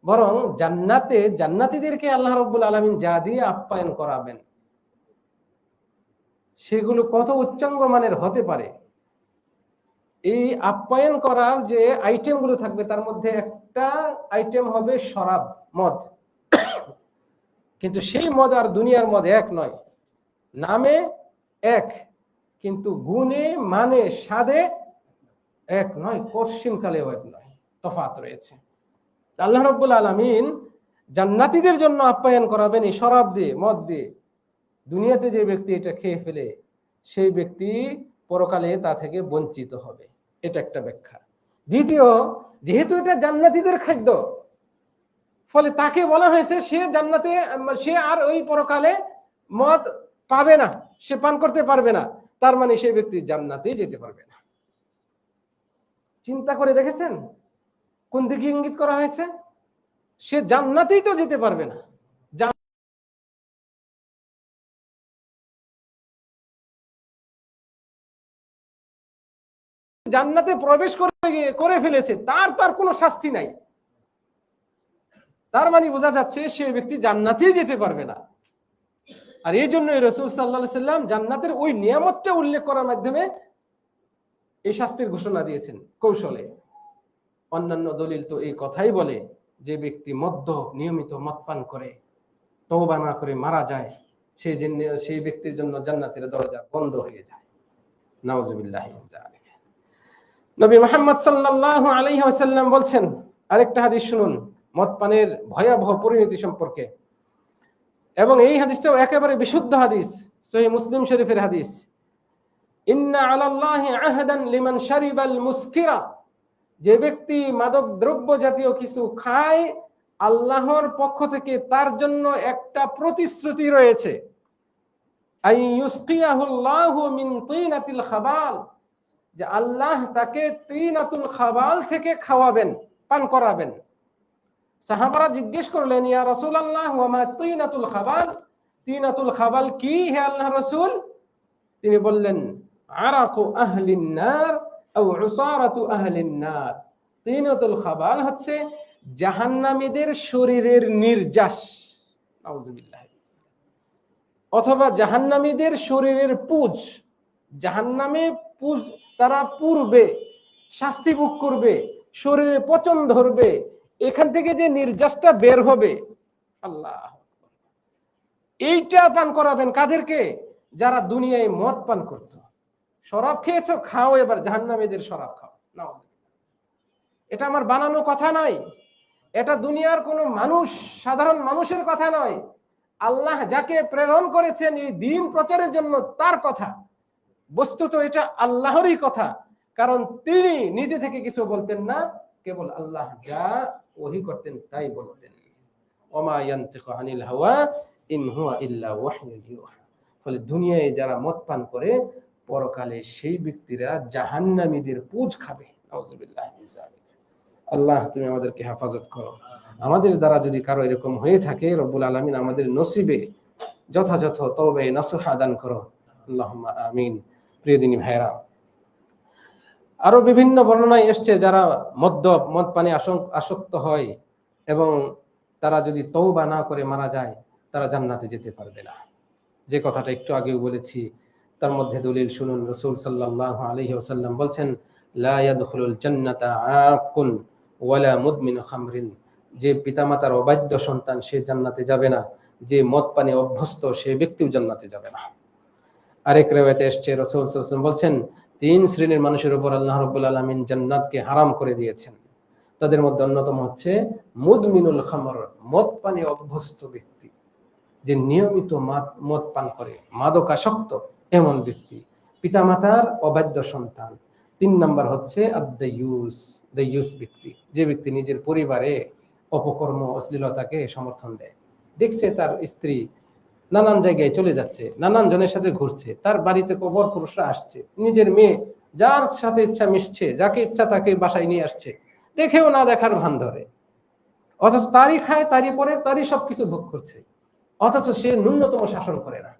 Speaker 1: বরং জান্নাতে জান্নাতীদেরকে আল্লাহ রাব্বুল আলামিন যা দিয়ে আপ্যায়ন করাবেন, সেগুলো কত উচ্চাঙ্গ মানের হতে পারে। এই আপ্যায়ন করার যে আইটেমগুলো থাকবে, তার মধ্যে একটা আইটেম হবে শরাব, মদ। কিন্তু সেই মদ আর দুনিয়ার মদ এক নয়। নামে এক, কিন্তু গুণে, মানে, স্বাদে এক নয়, কর্ষিমকালেও এক নয়, তফাৎ রয়েছে। আল্লাহ রাব্বুল আলামিন জান্নাতীদের জন্য আপ্যায়ন করাবেন এই শরাব দিয়ে, মদ দিয়ে। দুনিয়াতে যে ব্যক্তি এটা খেয়ে ফেলে, সেই ব্যক্তি পরকালে তা থেকে বঞ্চিত হবে। এটা একটা ব্যাখ্যা। দ্বিতীয়, যেহেতু এটা জান্নাতীদের খাদ্য, ফলে তাকে বলা হয়েছে সে জান্নাতে, সে আর ওই পরকালে মদ পাবে না, সে পান করতে পারবে না, তার মানে সেই ব্যক্তি জান্নাতে যেতে পারবে না। চিন্তা করে দেখেছেন কোন দিকে ইঙ্গিত করা হয়েছে? সে জান্নাতেই তো যেতে পারবে না। জান্নাতে প্রবেশ করে ফেলেছে, তার কোনো শাস্তি নাই। তার মানে বোঝা যাচ্ছে সে ব্যক্তি জান্নাতেই যেতে পারবে না। আর এই জন্যই রাসূল সাল্লাল্লাহু আলাইহি সাল্লাম জান্নাতের ওই নিয়ামতটা উল্লেখ করার মাধ্যমে এই শাস্তির ঘোষণা দিয়েছেন কৌশলে। অন্যান্য দলিল তো এই কথাই বলে, যে ব্যক্তি নিয়মিত মদ পান করে, তওবা না করে মারা যায়, সেই ব্যক্তির জন্য জান্নাতের দরজা বন্ধ হয়ে যায়। নাউযুবিল্লাহি মিন যালিক। নবী মুহাম্মদ সাল্লাল্লাহু আলাইহি ওয়াসাল্লাম বলছেন, আরেকটা হাদিস শুনুন মদ পানের ভয়াবহ পরিণতি সম্পর্কে, এবং এই হাদিসটাও একেবারে বিশুদ্ধ হাদিস, সহিহ মুসলিম শরীফের হাদিস। ইন্না আলাল্লাহি আহদান লিমান শারিবাল মুসকিরা, যে ব্যক্তি মাদক দ্রব্য জাতীয় কিছু খায়, আল্লাহর পক্ষ থেকে তার জন্য একটা প্রতিশ্রুতি রয়েছে। আইয়ুসকিয়াহুল্লাহু মিন তিনাতিল খাবাল, যে আল্লাহ তাকে তিনাতুল খাবাল থেকে খাওয়াবেন, পান করাবেন। সাহাবারা জিজ্ঞেস করলেন, ইয়া রাসূলুল্লাহ ওয়া মা তিনাতুল খাবাল, তিনাতুল খাবাল কি হে আল্লাহর রাসূল? তিনি বললেন, আরাকু আহলিন নার আও উসারাতু আহলিন নার। তিনাতুল খাবাল হচ্ছে জাহান্নামীদের শরীরের নির্যাস, নাউযুবিল্লাহ, অথবা জাহান্নামীদের শরীরের পুজ। জাহান্নামে পুজ, তারা পূর্বে শাস্তি ভোগ করবে, শরীরে পচন ধরবে, এখান থেকে যে নির্যাসটা বের হবে, আল্লাহ, এইটা পান করাবেন কাদেরকে? যারা দুনিয়ায় মদ পান করত। শরাব খেয়েছো, খাও এবার জাহান্নামীদের শরাব খাও। এটা আমার বানানো কথা নয়, এটা দুনিয়ার কোনো মানুষ, সাধারণ মানুষের কথা নয়। আল্লাহ যাকে প্রেরণ করেছেন এই দ্বীন প্রচারের জন্য, তার কথা। বস্তুত এটা আল্লাহরই কথা, কারণ তিনি নিজে থেকে কিছু বলতেন না, কেবল আল্লাহ যা ওহী করতেন তাই বলতেন। ওমা ইয়ানতিকু আনিল হাওয়া ইন হুয়া ইল্লা ওয়াহয়ুন ইউহা। ফলে দুনিয়ায় যারা মদ পান করে পরকালে সেই ব্যক্তিরা জাহান্নামীদের পুঁজ খাবে। নাউযুবিল্লাহ মিন যালিক। আল্লাহ তুমি আমাদেরকে হেফাজত করো। আমাদের দ্বারা যদি কারো এরকম হয়ে থাকে, রব্বুল আলামিন আমাদের নসিবে যথাযথ তওবা নাসুহা দান করো। আল্লাহুম্মা আমিন। প্রিয় দিনী ভাইরা, আরো বিভিন্ন বর্ণনায় এসছে যারা মদ পানে আসক্ত হয় এবং তারা যদি তওবা না করে মারা যায়, তারা জান্নাতে যেতে পারবে না। যে কথাটা একটু আগেও বলেছি, তার মধ্যে দলিল শুনুন। রাসূল সাল্লাল্লাহু আলাইহি ওয়াসাল্লাম বলছেন, লা ইয়াদখুলুল জান্নাতা আকুন ওয়ালা মুদমিনু খামরিন। যে পিতামাতার অবাধ্য সন্তান সে জান্নাতে যাবে না, যে মদ পানে অভ্যস্ত সে ব্যক্তিও জান্নাতে যাবে না। আরেক riwayate এসেছে রাসূল সাল্লাল্লাহু আলাইহি ওয়াসাল্লাম বলছেন, তিন শ্রেণীর মানুষের উপর আল্লাহ রাব্বুল আলামিন জান্নাতকে হারাম করে দিয়েছেন। তাদের মধ্যে অন্যতম হচ্ছে মুদমিনুল খামর, মদ পানে অভ্যস্ত ব্যক্তি, যে নিয়মিত মদ পান করে, মাদকাসক্ত এমন ব্যক্তি, পিতামাতার অবাধ্য সন্তান। 3 নাম্বার হচ্ছে দাইয়ুস ব্যক্তি, যে ব্যক্তি নিজের পরিবারে অপকর্ম অশ্লীলতাকে সমর্থন দেয়। দেখছে তার স্ত্রী নানান জায়গায় চলে যাচ্ছে, নানান জনের সাথে ঘুরছে, তার বাড়িতে কবর পুরুষরা আসছে, নিজের মেয়ে যার সাথে ইচ্ছা মিশছে, যাকে ইচ্ছা তাকে বাসায় নিয়ে আসছে, দেখেও না দেখার ভান ধরে, অথচ তারই খায়, তারই পরে, তারই সবকিছু ভোগ করছে, অথচ সে ন্যূনতম শাসন করে না।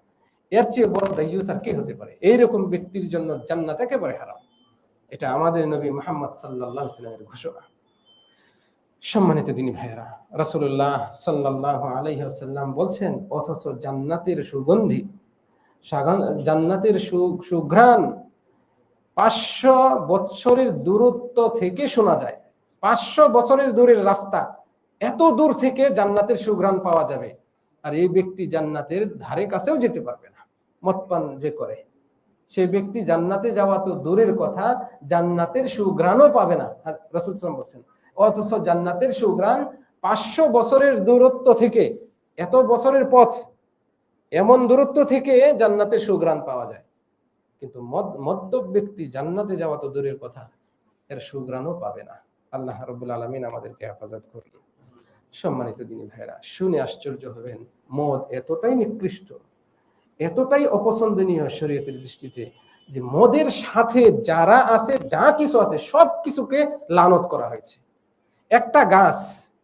Speaker 1: এর চেয়ে বড় দাইয়ুস আর কে হতে পারে? এইরকম ব্যক্তির জন্য জান্নাত একেবারে হারাম। এটা আমাদের নবী মুহাম্মদ সাল্লাল্লাহু আলাইহি ওয়াসাল্লামের ঘোষণা। সম্মানিত দিনী ভাইয়েরা, রাসূলুল্লাহ সাল্লাল্লাহু আলাইহি ওয়াসাল্লাম বলছেন, অথচ জান্নাতের সুগন্ধি, জান্নাতের সুঘ্রাণ 500 বছরের দূরত্ব থেকে শোনা যায়। 500 বছরের দূরের রাস্তা, এত দূর থেকে জান্নাতের সুঘ্রাণ পাওয়া যাবে, আর এই ব্যক্তি জান্নাতের ধারে কাছেও যেতে পারবে না। মদ পান যে করে সেই ব্যক্তি জান্নাতে যাওয়া তো দূরের কথা, জান্নাতের সুঘ্রাণও পাবে না। রাসূল সাল্লাল্লাহু আলাইহি ওয়াসাল্লাম বলছেন, অথচ জান্নাতের সুঘ্রাণ 500 বছরের দূরত্ব থেকে, এত বছরের পথ, এমন দূরত্ব থেকে জান্নাতের সুঘ্রাণ পাওয়া যায়। কিন্তু মদ্যপ ব্যক্তি জান্নাতে যাওয়া তো দূরের কথা, এর সুঘ্রাণও পাবে না। আল্লাহ রাব্বুল আলামিন আমাদেরকে হেফাজত করুন। সম্মানিত দিনী ভাইরা, শুনে আশ্চর্য হবেন, মদ এতটাই নিকৃষ্ট, এতটাই অপছন্দনীয় শরীয়তের দৃষ্টিতে, যে মদের সাথে যারা আছে, যা কিছু আছে, সব কিছুকে লানত করা হয়েছে। একটা গাছ,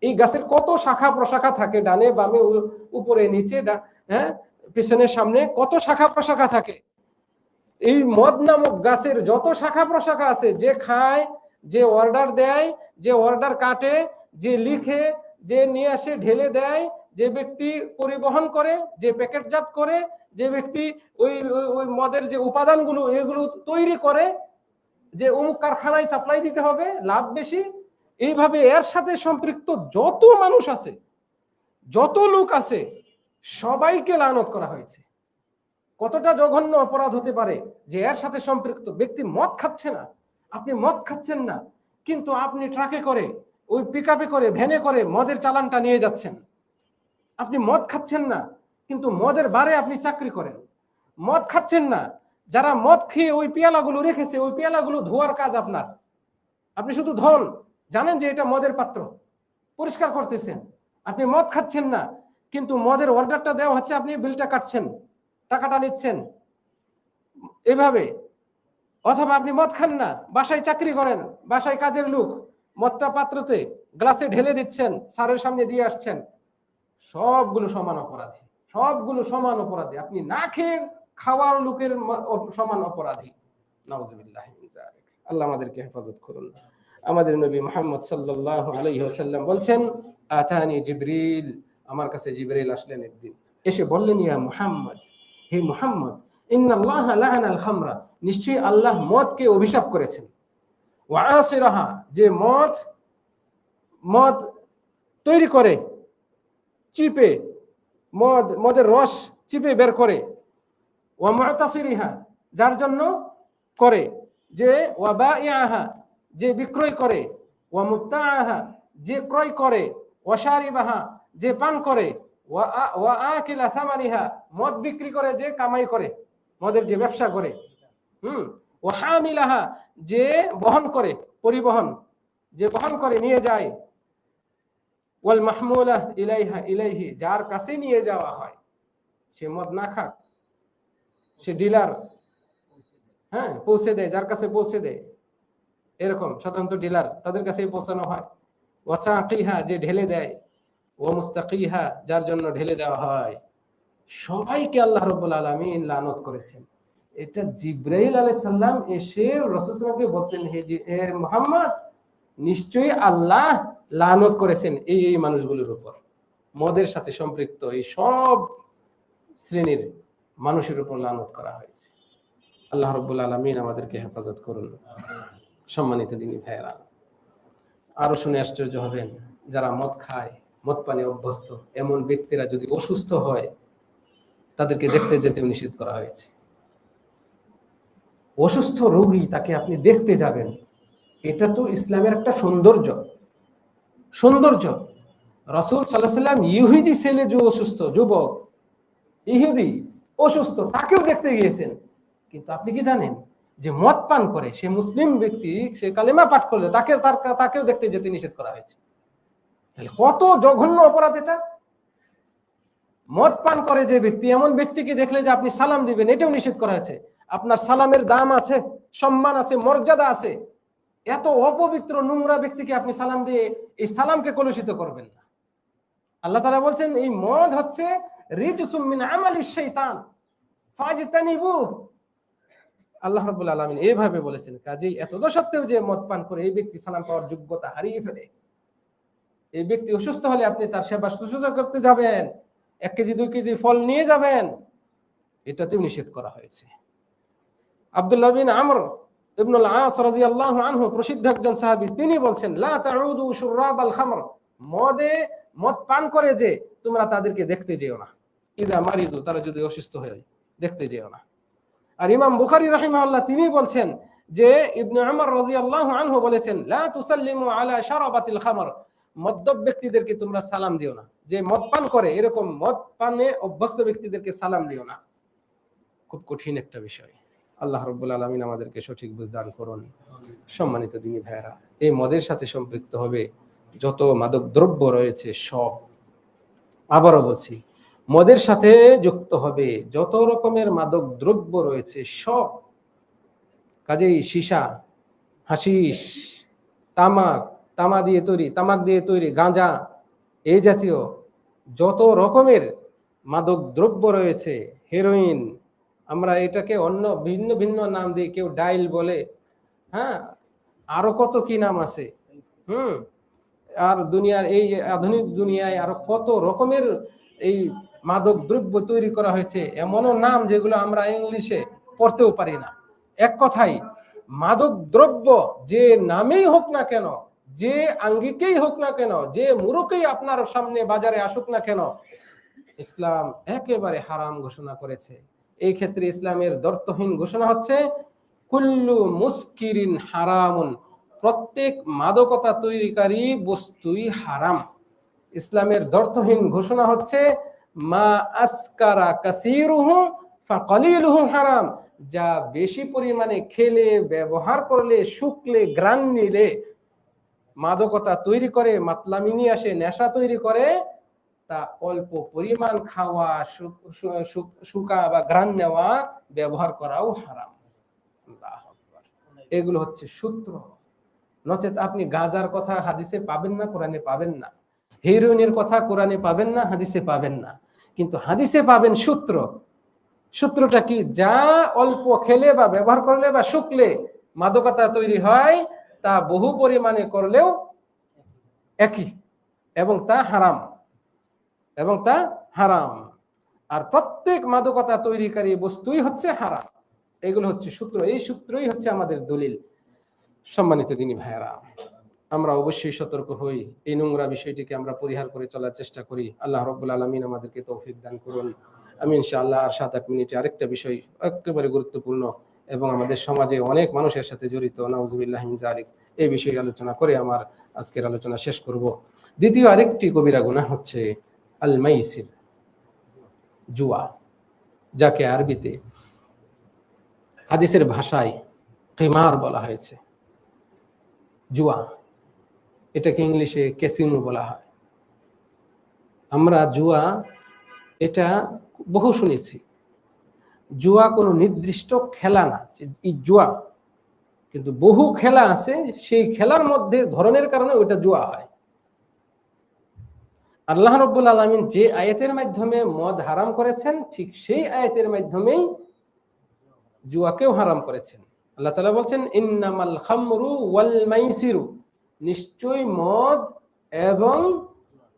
Speaker 1: এই গাছের কত শাখা প্রশাখা থাকে, ডানে বামে উপরে নিচে, হ্যাঁ, পিছনে সামনে কত শাখা প্রশাখা থাকে। এই মদ নামক গাছের যত শাখা প্রশাখা আছে, যে খায়, যে অর্ডার দেয়, যে অর্ডার কাটে, যে লিখে, যে নিয়ে আসে ঢেলে দেয়, যে ব্যক্তি পরিবহন করে, যে প্যাকেটজাত করে, যে ব্যক্তি ওই ওই মদের যে উপাদানগুলো এগুলো তৈরি করে, যে অমুক কারখানায় সাপ্লাই দিতে হবে, লাভ বেশি, এইভাবে এর সাথে সম্পৃক্ত যত মানুষ আছে, যত লোক আছে, সবাইকে লানত করা হয়েছে। কতটা জঘন্য অপরাধ হতে পারে যে এর সাথে সম্পৃক্ত ব্যক্তি মদ খাচ্ছে না, আপনি মদ খাচ্ছেন না, কিন্তু আপনি ট্রাকে করে, ওই পিকআপে করে, ভ্যানে করে মদের চালানটা নিয়ে যাচ্ছেন। আপনি মদ খাচ্ছেন না, কিন্তু মদের বারে আপনি চাকরি করেন। মদ খাচ্ছেন না, যারা মদ খেয়ে ওই পেয়ালাগুলো রেখেছে, ওই পেয়ালাগুলো ধোয়ার কাজ আপনার, আপনি শুধু ধন, জানেন যে এটা মদের পাত্র, পরিষ্কার করতেছেন। আপনি মদ খাচ্ছেন না, কিন্তু মদের অর্ডারটা দেওয়া হচ্ছে, আপনি বিলটা কাটছেন, টাকাটা নিচ্ছেন এভাবে। অথবা আপনি মদ খান না, বাসায় চাকরি করেন, বাসায় কাজের লোক, মদটা পাত্রতে গ্লাসে ঢেলে দিচ্ছেন, স্যারের সামনে দিয়ে আসছেন। সবগুলো সমান অপরাধী, সবগুলো সমান অপরাধী। আপনি না খেয়ে খাওয়ার লোকের সমান অপরাধী। নাউযুবিল্লাহ মিন যালিক। আল্লাহ আমাদেরকে হেফাজত করুন। আমাদের নবী মুহাম্মদ সাল্লাল্লাহু আলাইহি ওয়াসাল্লাম বলছেন, আতানি জিবরিল, আমার কাছে জিবরিল আসলেন একদিন, এসে বললেন, ইয়া মুহাম্মদ, হে মুহাম্মদ, ইন্নাল্লাহা লাআনাল খামরা, নিশ্চয়ই আল্লাহ মদকে অভিশাপ করেছেন, ওয়া আসিরাহা, যে মদ তৈরি করে, চিপে, মদের রস চিপে বের করে, ওয়া মুতাসিরিহা, যার জন্য করে, যে ওয়া বাইআহা, যে বিক্রয় করে, ওয়া মুবতাআহা, যে ক্রয় করে, ওয়া শারিবাহা, যে পান করে, ওয়া আকিলা সামানিহা, মদ বিক্রি করে, যে কামাই করে, মদের যে ব্যবসা করে, ওয়া হামিলাহা, যে বহন করে, পরিবহন, যে বহন করে নিয়ে যায়, ওয়াল মাহমুলাহ ইলাইহি, যার কাছে নিয়ে যাওয়া হয়, সে মদ না খাক, সে ডিলার, হ্যাঁ, পৌঁছে দেয়, যার কাছে পৌঁছে দেয়, এরকম সাধারণত ডিলার, তাদের কাছে পৌঁছানো হয়। ওয়াসাকিহা, যে ঢেলে দেয়, ও মুস্তাকিহা, যার জন্য ঢেলে দেওয়া হয়, সবাইকে আল্লাহ রাব্বুল আলামিন লানত করেছেন। এটা জিবরাইল আলাইহিস সালাম এসে রাসূল সাল্লাল্লাহু আলাইহি ওয়াসাল্লামকে বলছেন, হে মুহাম্মদ, নিশ্চয়ই আল্লাহ লানত করেছেন এই মানুষগুলোর উপর, মদের সাথে সম্পৃক্ত এই সব শ্রেণীর মানুষের উপর লানত করা হয়েছে। আল্লাহ রাব্বুল আলামিন আমাদেরকে হেফাজত করুন। সম্মানিত দিনী ভাইয়েরা, আরো শুনে আশ্চর্য হবেন, যারা মদ খায়, মদ পানে অভ্যস্ত, এমন ব্যক্তিরা যদি অসুস্থ হয়, তাদেরকে দেখতে যেতে নিষেধ করা হয়েছে। অসুস্থ রোগী, তাকে আপনি দেখতে যাবেন, এটা তো ইসলামের একটা সৌন্দর্য। রাসূল সাল্লাল্লাহু আলাইহি ওয়াসাল্লাম ইহুদি ছেলে, যে অসুস্থ যুবক ইহুদি অসুস্থ, তাকেও দেখতে গিয়েছেন। কিন্তু আপনি কি জানেন যে মদ পান করে সে মুসলিম ব্যক্তি, সে কালেমা পাঠ করলে তাকেও দেখতে যেতে নিষেধ করা হয়েছে। তাহলে কত জঘন্য অপরাধ এটা! মদ পান করে যে ব্যক্তি, এমন ব্যক্তিকে দেখলে যে আপনি সালাম দিবেন, এটাও নিষেধ করা হয়েছে। আপনার সালামের দাম আছে, সম্মান আছে, মর্যাদা আছে। এত অপবিত্র নোংরা ব্যক্তিকে আপনি সালাম দিয়ে এই সালামকে কলুষিত করবেন না। আল্লাহ তাআলা বলছেন, এই মদ হচ্ছে রিজসুম মিন আমালিশ শাইতান ফাজতানিবু। আল্লাহ রাব্বুল আলামিন এইভাবে বলেছেন। কাজেই এতদ সত্ত্বেও যে মদ পান করে এই ব্যক্তি সালাম পাওয়ার যোগ্যতা হারিয়ে ফেলে, এই ব্যক্তি অসুস্থ হলে আপনি তার সেবা শুশ্রূষা করতে যাবেন, 1 কেজি 2 কেজি ফল নিয়ে যাবেন, এটাতেও নিষেধ করা হয়েছে। আব্দুল্লাহ বিন আমর ইবনুল আস রাদিয়াল্লাহু আনহু, প্রসিদ্ধ একজন সাহাবী, তিনি বলছেন, লা তাউদু শুরাবাল খামর, মদ পান করে যে তোমরা তাদেরকে দেখতে যেও না। ইযা মারিজু, তারা যদি অসুস্থ হয় দেখতে যেও না। আর ইমাম বুখারী রাহিমাহুল্লাহ তিনি বলছেন যে ইবনে উমর রাদিয়াল্লাহু আনহু বলেছেন, লা তুসাল্লিমু আলা শারাবাতিল খামর, মদ্যপ ব্যক্তিদেরকে তোমরা সালাম দিও না। যে মদ পান করে, এরকম মদ পানে অভ্যস্ত ব্যক্তিদেরকে সালাম দিও না। খুব কঠিন একটা বিষয়। আল্লাহ রাব্বুল আলামিন আমাদেরকে সঠিক বুঝ দান করুন। সম্মানিত দিনী ভাইয়েরা, এই মদের সাথে সম্পৃক্ত হবে যত মাদক দ্রব্য রয়েছে সব, আবারও বলছি, মদের সাথে যুক্ত হবে যত রকমের মাদক দ্রব্য রয়েছে সব। কাজেই সীসা, হাশিশ, তামাক দিয়ে তৈরি গাঁজা, এই জাতীয় যত রকমের মাদক দ্রব্য রয়েছে, হেরোইন, আমরা এটাকে অন্য ভিন্ন ভিন্ন নাম দিই, কেউ ডাইল বলে, হ্যাঁ, আরো কত কি নাম আছে। আর দুনিয়ার এই আধুনিক দুনিয়ায় আরো কত রকমের এই মাদক দ্রব্য তৈরি করা হয়েছে, এমনও নাম যেগুলো আমরা ইংলিশে পড়তেও পারি না। এক কথাই, মাদক দ্রব্য যে নামেই হোক না কেন, যে আঙ্গিকেই হোক না কেন, যে মুরুকেই আপনার সামনে বাজারে আসুক না কেন, ইসলাম একেবারে হারাম ঘোষণা করেছে। এই ক্ষেত্রে ইসলামের দর্তহীন ঘোষণা হচ্ছে, কুল্লু মুস্কিরিন হারামুন, প্রত্যেক মাদকতা তৈরিকারী বস্তুই হারাম। ইসলামের দর্তহীন ঘোষণা হচ্ছে, মা আসকারা কাসীরুহু ফাকালিলুহু হারাম, যা বেশি পরিমাণে খেলে, ব্যবহার করলে, শুকলে, ঘ্রাণ নিলে মাদকতা তৈরি করে, মাতলামি নিয়ে আসে, নেশা তৈরি করে, তা অল্প পরিমাণ খাওয়া, শুকা বা ঘ্রাণ নেওয়া, ব্যবহার করাও হারাম। এগুলো হচ্ছে সূত্র। নচেত আপনি গাঁজার কথা হাদিসে পাবেন না, কোরআনে পাবেন না। হেরোইনের কথা কোরআনে পাবেন না, হাদিসে পাবেন না। কিন্তু হাদিসে পাবেন সূত্র। সূত্রটা কি? যা অল্প খেলে বা ব্যবহার করলে বা শুকলে মাদকতা তৈরি হয়, তা বহু পরিমাণে করলেও একই, এবং তা হারাম। আর প্রত্যেক মাদকতা তৈরিকারী বস্তুই হচ্ছে হারাম। এগুলো হচ্ছে সূত্র। এই সূত্রই হচ্ছে আমাদের দলিল। সম্মানিত দিনী ভাইয়েরা, আমরা অবশ্যই সতর্ক হই, এই নোংরা বিষয়টিকে আমরা পরিহার করে চলার চেষ্টা করি। আল্লাহ রাব্বুল আলামিন আমাদেরকে তৌফিক দান করুন। আমি ইনশাআল্লাহ আর 7-8 মিনিটে আরেকটা বিষয় একেবারে গুরুত্বপূর্ণ এবং আমাদের সমাজে অনেক মানুষের সাথে জড়িত, নাউযুবিল্লাহি মিন যালিক, এই বিষয়ে আলোচনা করে আমার আজকের আলোচনা শেষ করব। দ্বিতীয় আরেকটি কবিরা গুনাহ হচ্ছে আল মাইসির, জুয়া, যাকে আরবিতে হাদিসের ভাষায় কিমার বলা হয়েছে। জুয়া, এটাকে ইংলিশে ক্যাসিনো বলা হয়। আমরা জুয়া, এটা বহু শুনেছি। জুয়া কোনো নির্দিষ্ট খেলা না, এই জুয়া কিন্তু বহু খেলা আছে, সেই খেলার মধ্যে ধরনের কারণে ওইটা জুয়া হয়। আল্লাহ রাব্বুল আলামিন যে আয়াতের মাধ্যমে মদ হারাম করেছেন, ঠিক সেই আয়াতের মাধ্যমেই জুয়াকেও হারাম করেছেন। আল্লাহ তাআলা বলছেন ইন্নামাল খামরু ওয়াল মাইসিরু, নিশ্চয়ই মদ এবং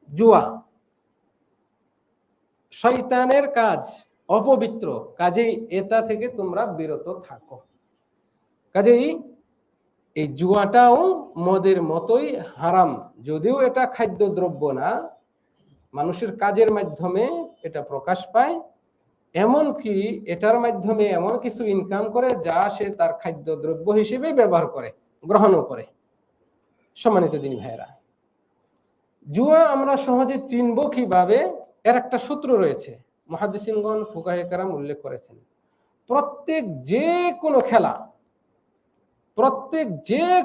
Speaker 1: জুয়া শয়তানের কাজ, অপবিত্র, কাজেই এটা থেকে তোমরা বিরত থাকো। কাজেই এই জুয়াটাও মদের মতোই হারাম, যদিও এটা খাদ্যদ্রব্য না, মানুষের কাজের মাধ্যমে এটা প্রকাশ পায়, এমনকি এটার মাধ্যমে এমন কিছু ইনকাম করে যা সে তার খাদ্যদ্রব্য হিসেবে ব্যবহার করে, গ্রহণও করে। সম্মানিত দিনী ভাইয়েরা, জুয়া আমরা সহজে চিনব কিভাবে? এর একটা সূত্র রয়েছে, মুহাদ্দিসিনগণ ফুকাহে কেরাম উল্লেখ করেছেন। প্রত্যেক যে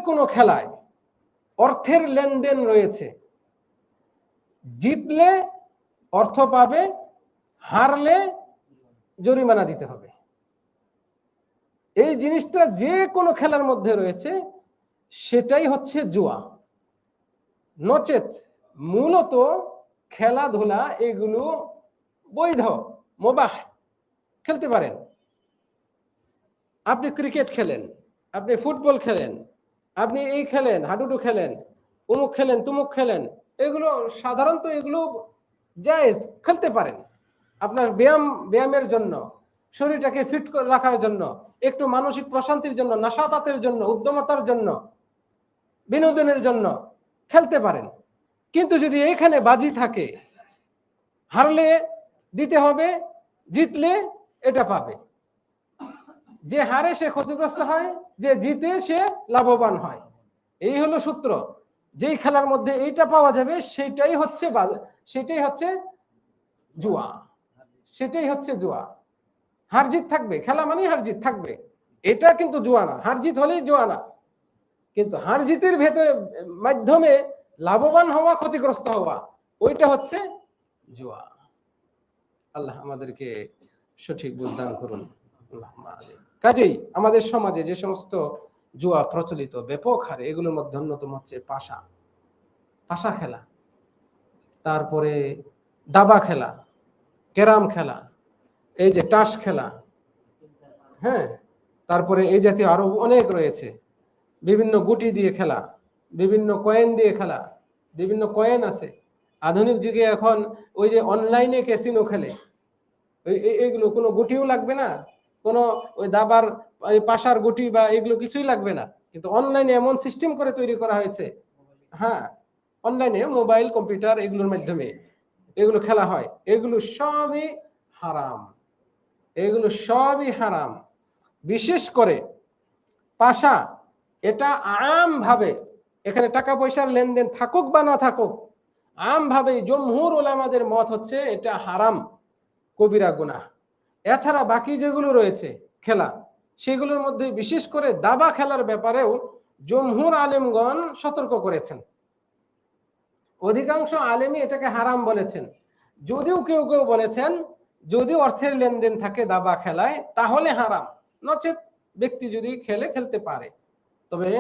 Speaker 1: কোনো খেলায় অর্থের লেনদেন রয়েছে। জিতলে অর্থ পাবে, হারলে জরিমানা দিতে হবে। এই জিনিসটা যে কোনো খেলার মধ্যে রয়েছে, সেটাই হচ্ছে জুয়া। নচেত মূলত খেলাধুলা এগুলো বৈধ, মুবাহ, খেলতে পারেন। আপনি ক্রিকেট খেলেন, আপনি ফুটবল খেলেন, আপনি এই খেলেন, হাডুডু খেলেন, উমুক খেলেন, তুমুক খেলেন, এগুলো সাধারণত এগুলো জায়েজ, খেলতে পারেন। আপনার ব্যায়ামের জন্য, শরীরটাকে ফিট রাখার জন্য, একটু মানসিক প্রশান্তির জন্য, নাশাতাতের জন্য, উদ্যমতার জন্য, বিনোদনের জন্য খেলতে পারেন। কিন্তু যদি এখানে বাজি থাকে, হারলে দিতে হবে, জিতলে এটা পাবে। যে হারে সে ক্ষতিগ্রস্ত হয়, যে জিতে সে লাভবান হয়। এই হলো সূত্র। যেই খেলার মধ্যে এইটা পাওয়া যাবে সেটাই হচ্ছে জুয়া, সেটাই হচ্ছে জুয়া। হার জিত থাকবে, খেলা মানে হার জিত থাকবে, এটা কিন্তু জুয়া না। হার জিত হলেই জুয়া না, কিন্তু হার জিতের ভেতরে মাধ্যমে লাভবান হওয়া, ক্ষতিগ্রস্ত হওয়া, ওইটা হচ্ছে জুয়া। আল্লাহ আমাদেরকে সঠিক বুঝদান করুন। কাজেই আমাদের সমাজে যে সমস্ত জুয়া প্রচলিত ব্যাপক হারে, এগুলোর মধ্যে অন্যতম হচ্ছে পাশা খেলা, তারপরে দাবা খেলা, ক্যারাম খেলা, এই যে তাস খেলা, হ্যাঁ, তারপরে এই জাতীয় আরো অনেক রয়েছে। বিভিন্ন গুটি দিয়ে খেলা, বিভিন্ন কয়েন দিয়ে খেলা, বিভিন্ন কয়েন আছে। আধুনিক যুগে এখন ওই যে অনলাইনে ক্যাসিনো খেলে, এইগুলো কোনো গুটিও লাগবে না, কোনো ওই দাবার পাশার গুটি বা এগুলো কিছুই লাগবে না, কিন্তু অনলাইনে এমন সিস্টেম করে তৈরি করা হয়েছে, হ্যাঁ, অনলাইনে মোবাইল, কম্পিউটার, এগুলোর মাধ্যমে এগুলো খেলা হয়। এগুলো সবই হারাম, এগুলো সবই হারাম। বিশেষ করে পাশা, এটা আম ভাবে, এখানে টাকা পয়সার লেনদেন থাকুক বা না থাকুক, আম ভাবে জমহুর উলামাদের মত হচ্ছে এটা হারাম, কবিরা গুনাহ। এছাড়া বাকি যেগুলো রয়েছে খেলা, সেগুলোর মধ্যে বিশেষ করে দাবা খেলার ব্যাপারেও জমহুর আলেমগণ সতর্ক করেছেন। অধিকাংশ আলেমই এটাকে হারাম বলেছেন। যদিও কেউ কেউ বলেছেন যদি অর্থের লেনদেন থাকে দাবা খেলায় তাহলে হারাম, নচেত ব্যক্তি যদি খেলতে পারে। তবে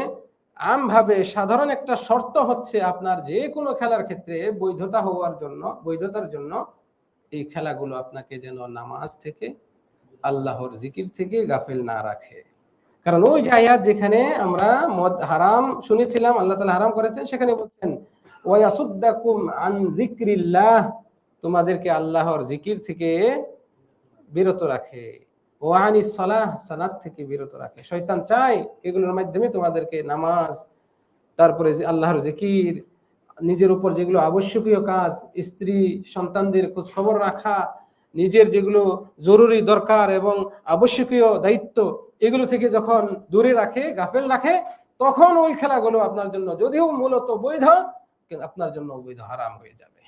Speaker 1: আমভাবে সাধারণ একটা শর্ত হচ্ছে আপনার যে কোনো খেলার ক্ষেত্রে বৈধতার জন্য এই খেলাগুলো আপনাকে যেন নামাজ থেকে, আল্লাহর জিকির থেকে গাফিল না রাখে। কারণ ওই যে আয়াত যেখানে আমরা মদ হারাম শুনেছিলাম, আল্লাহ তাআলা হারাম করেছেন, সেখানে বলছেন ওয়ায়াসুদ্দাকুম আন যিকরিল্লাহ, তোমাদেরকে আল্লাহর জিকির থেকে বিরত রাখে, ওয়ানিস সালাহ, সালাত থেকে বিরত রাখে। শয়তান চায় এগুলোর মাধ্যমে তোমাদেরকে নামাজ, তারপরে আল্লাহর জিকির, নিজের উপর যেগুলো আবশ্যকীয় কাজ, স্ত্রী সন্তানদের খোঁজ খবর রাখা, নিজের যেগুলো জরুরি দরকার এবং আবশ্যকীয় দায়িত্ব, এগুলো থেকে যখন দূরে রাখে, গাফেল রাখে, তখন ওই খেলাগুলো আপনার জন্য যদিও মূলত বৈধ, কিন্তু আপনার জন্য বৈধ হারাম হয়ে যাবে।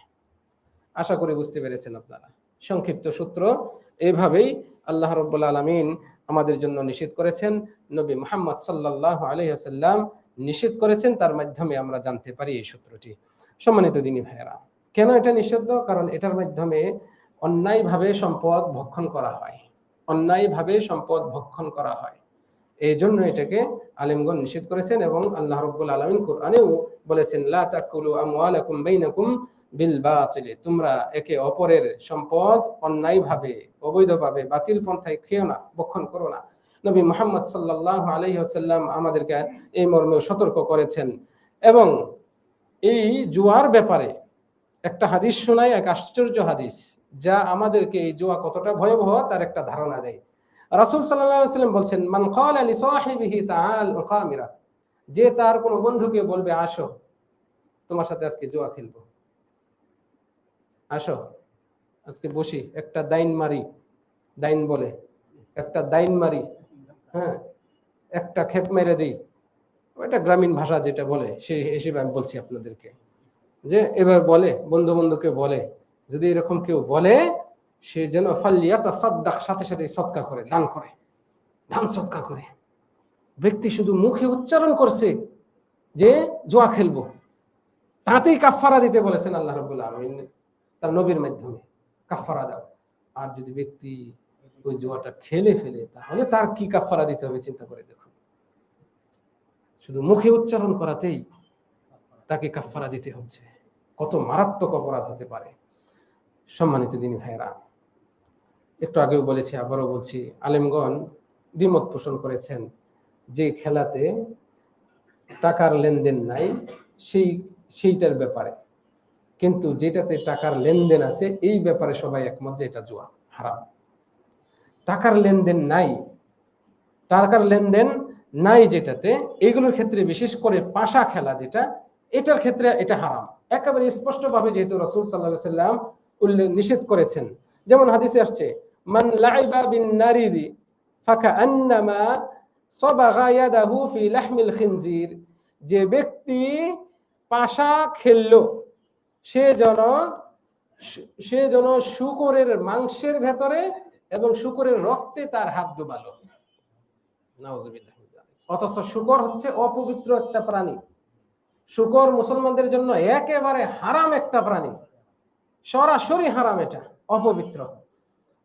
Speaker 1: আশা করি বুঝতে পেরেছেন আপনারা। সংক্ষিপ্ত সূত্র এইভাবেই আল্লাহ রাব্বুল আলামিন আমাদের জন্য নিষেধ করেছেন, নবী মুহাম্মদ সাল্লাল্লাহু আলাইহি ওয়াসাল্লাম নিষেধ করেছেন, তার মাধ্যমে আমরা জানতে পারি এই সূত্রটি। সম্মানিত দিনী ভাইয়েরা, কেন এটা নিষিদ্ধ? কারণ এটার মাধ্যমে অন্যায়ভাবে সম্পদ ভক্ষণ করা হয়, অন্যায়ভাবে সম্পদ ভক্ষণ করা হয়। এই জন্য এটাকে আলেমগণ নিষেধ করেছেন, এবং আল্লাহ রাব্বুল আলামিন কোরআনেও বলেছেন, লা তাকুলু আমওয়ালাকুম বাইনাকুম বিল বাতিল, তোমরা একে অপরের সম্পদ অন্যায়ভাবে, অবৈধভাবে, বাতিল পন্থায় খেও না, ভক্ষণ করো না। নবী মুহাম্মদ সাল্লাল্লাহু আলাইহি ওয়াসাল্লাম আমাদেরকে এই মর্মে সতর্ক করেছেন। এবং এই জুয়ার ব্যাপারে একটা হাদিস শোনায়, এক আশ্চর্য হাদিস, যা আমাদেরকে এই জুয়া কতটা ভয়াবহ তার একটা ধারণা দেয়। রাসূল সাল্লাল্লাহু আলাইহি ওয়াসাল্লাম বলছেন, মান ক্বালা লি সাহিবিহি তাআল উকামিরা, যে তার কোনো বন্ধুকে বলবে, আসো তোমার সাথে আজকে জুয়া খেলবো, আসো আজকে বসি, একটা দাইন মারি, দাইন বলে একটা দাইন মারি, হ্যাঁ একটা খেপ মেরে দিই, ওইটা গ্রামীণ ভাষা যেটা বলে সেই হিসেবে আমি বলছি আপনাদেরকে, যে এবার বলে বন্ধু বন্ধুকে বলে, যদি এরকম কেউ বলে সে যেন ফালিয়াতাসাদ্দাক, সাথে সাথে সদকা করে, দান করে, দান সদকা করে। ব্যক্তি শুধু মুখে উচ্চারণ করছে যে জুয়া খেলবো, তাতেই কাফারা দিতে বলেছেন আল্লাহ রাব্বুল আলামিন তার নবীর মাধ্যমে, কাফারা দাও। আর যদি ব্যক্তি ওই জুয়াটা খেলে ফেলে, তাহলে তার কি কাফারা দিতে হবে চিন্তা করে দেখুন। শুধু মুখে উচ্চারণ করাতেই তাকে কাফারা দিতে হচ্ছে, কত মারাত্মক অপরাধ হতে পারে। সম্মানিত দিনী ভাইরা, একটু আগেও বলেছি, আবারও বলছি, আলেমগণ দ্বিমত পোষণ করেছেন যে খেলাতে টাকার লেনদেন নাই সেইটার ব্যাপারে, কিন্তু যেটাতে টাকার লেনদেন আছে এই ব্যাপারে সবাই একমত যে এটা জুয়া, হারাম। টাকার লেনদেন নাই, টাকার লেনদেন নাই যেটাতে, এগুলোর ক্ষেত্রে বিশেষ করে পাশা খেলা যেটা, এটার ক্ষেত্রে এটা হারাম একেবারে স্পষ্টভাবে, যেহেতু রাসূল সাল্লাল্লাহু আলাইহি ওয়াসাল্লাম নিষেধ করেছেন। যেমন হাদিসে আসছে, মান লাইবা বিন নারিদি ফাকান্নামা সাবাগা ইয়াদাহু ফি লাহমিল খিনজির, যে ব্যক্তি পাশা খেললো সে যেন শূকরের মাংসের ভেতরে এবং শূকরের রক্তে তার হাত ডুবালো। নাউযুবিল্লাহ। অথচ শূকর হচ্ছে অপবিত্র একটা প্রাণী, শূকর মুসলমানদের জন্য একেবারে হারাম একটা প্রাণী, সরাসরি হারাম, এটা অপবিত্র।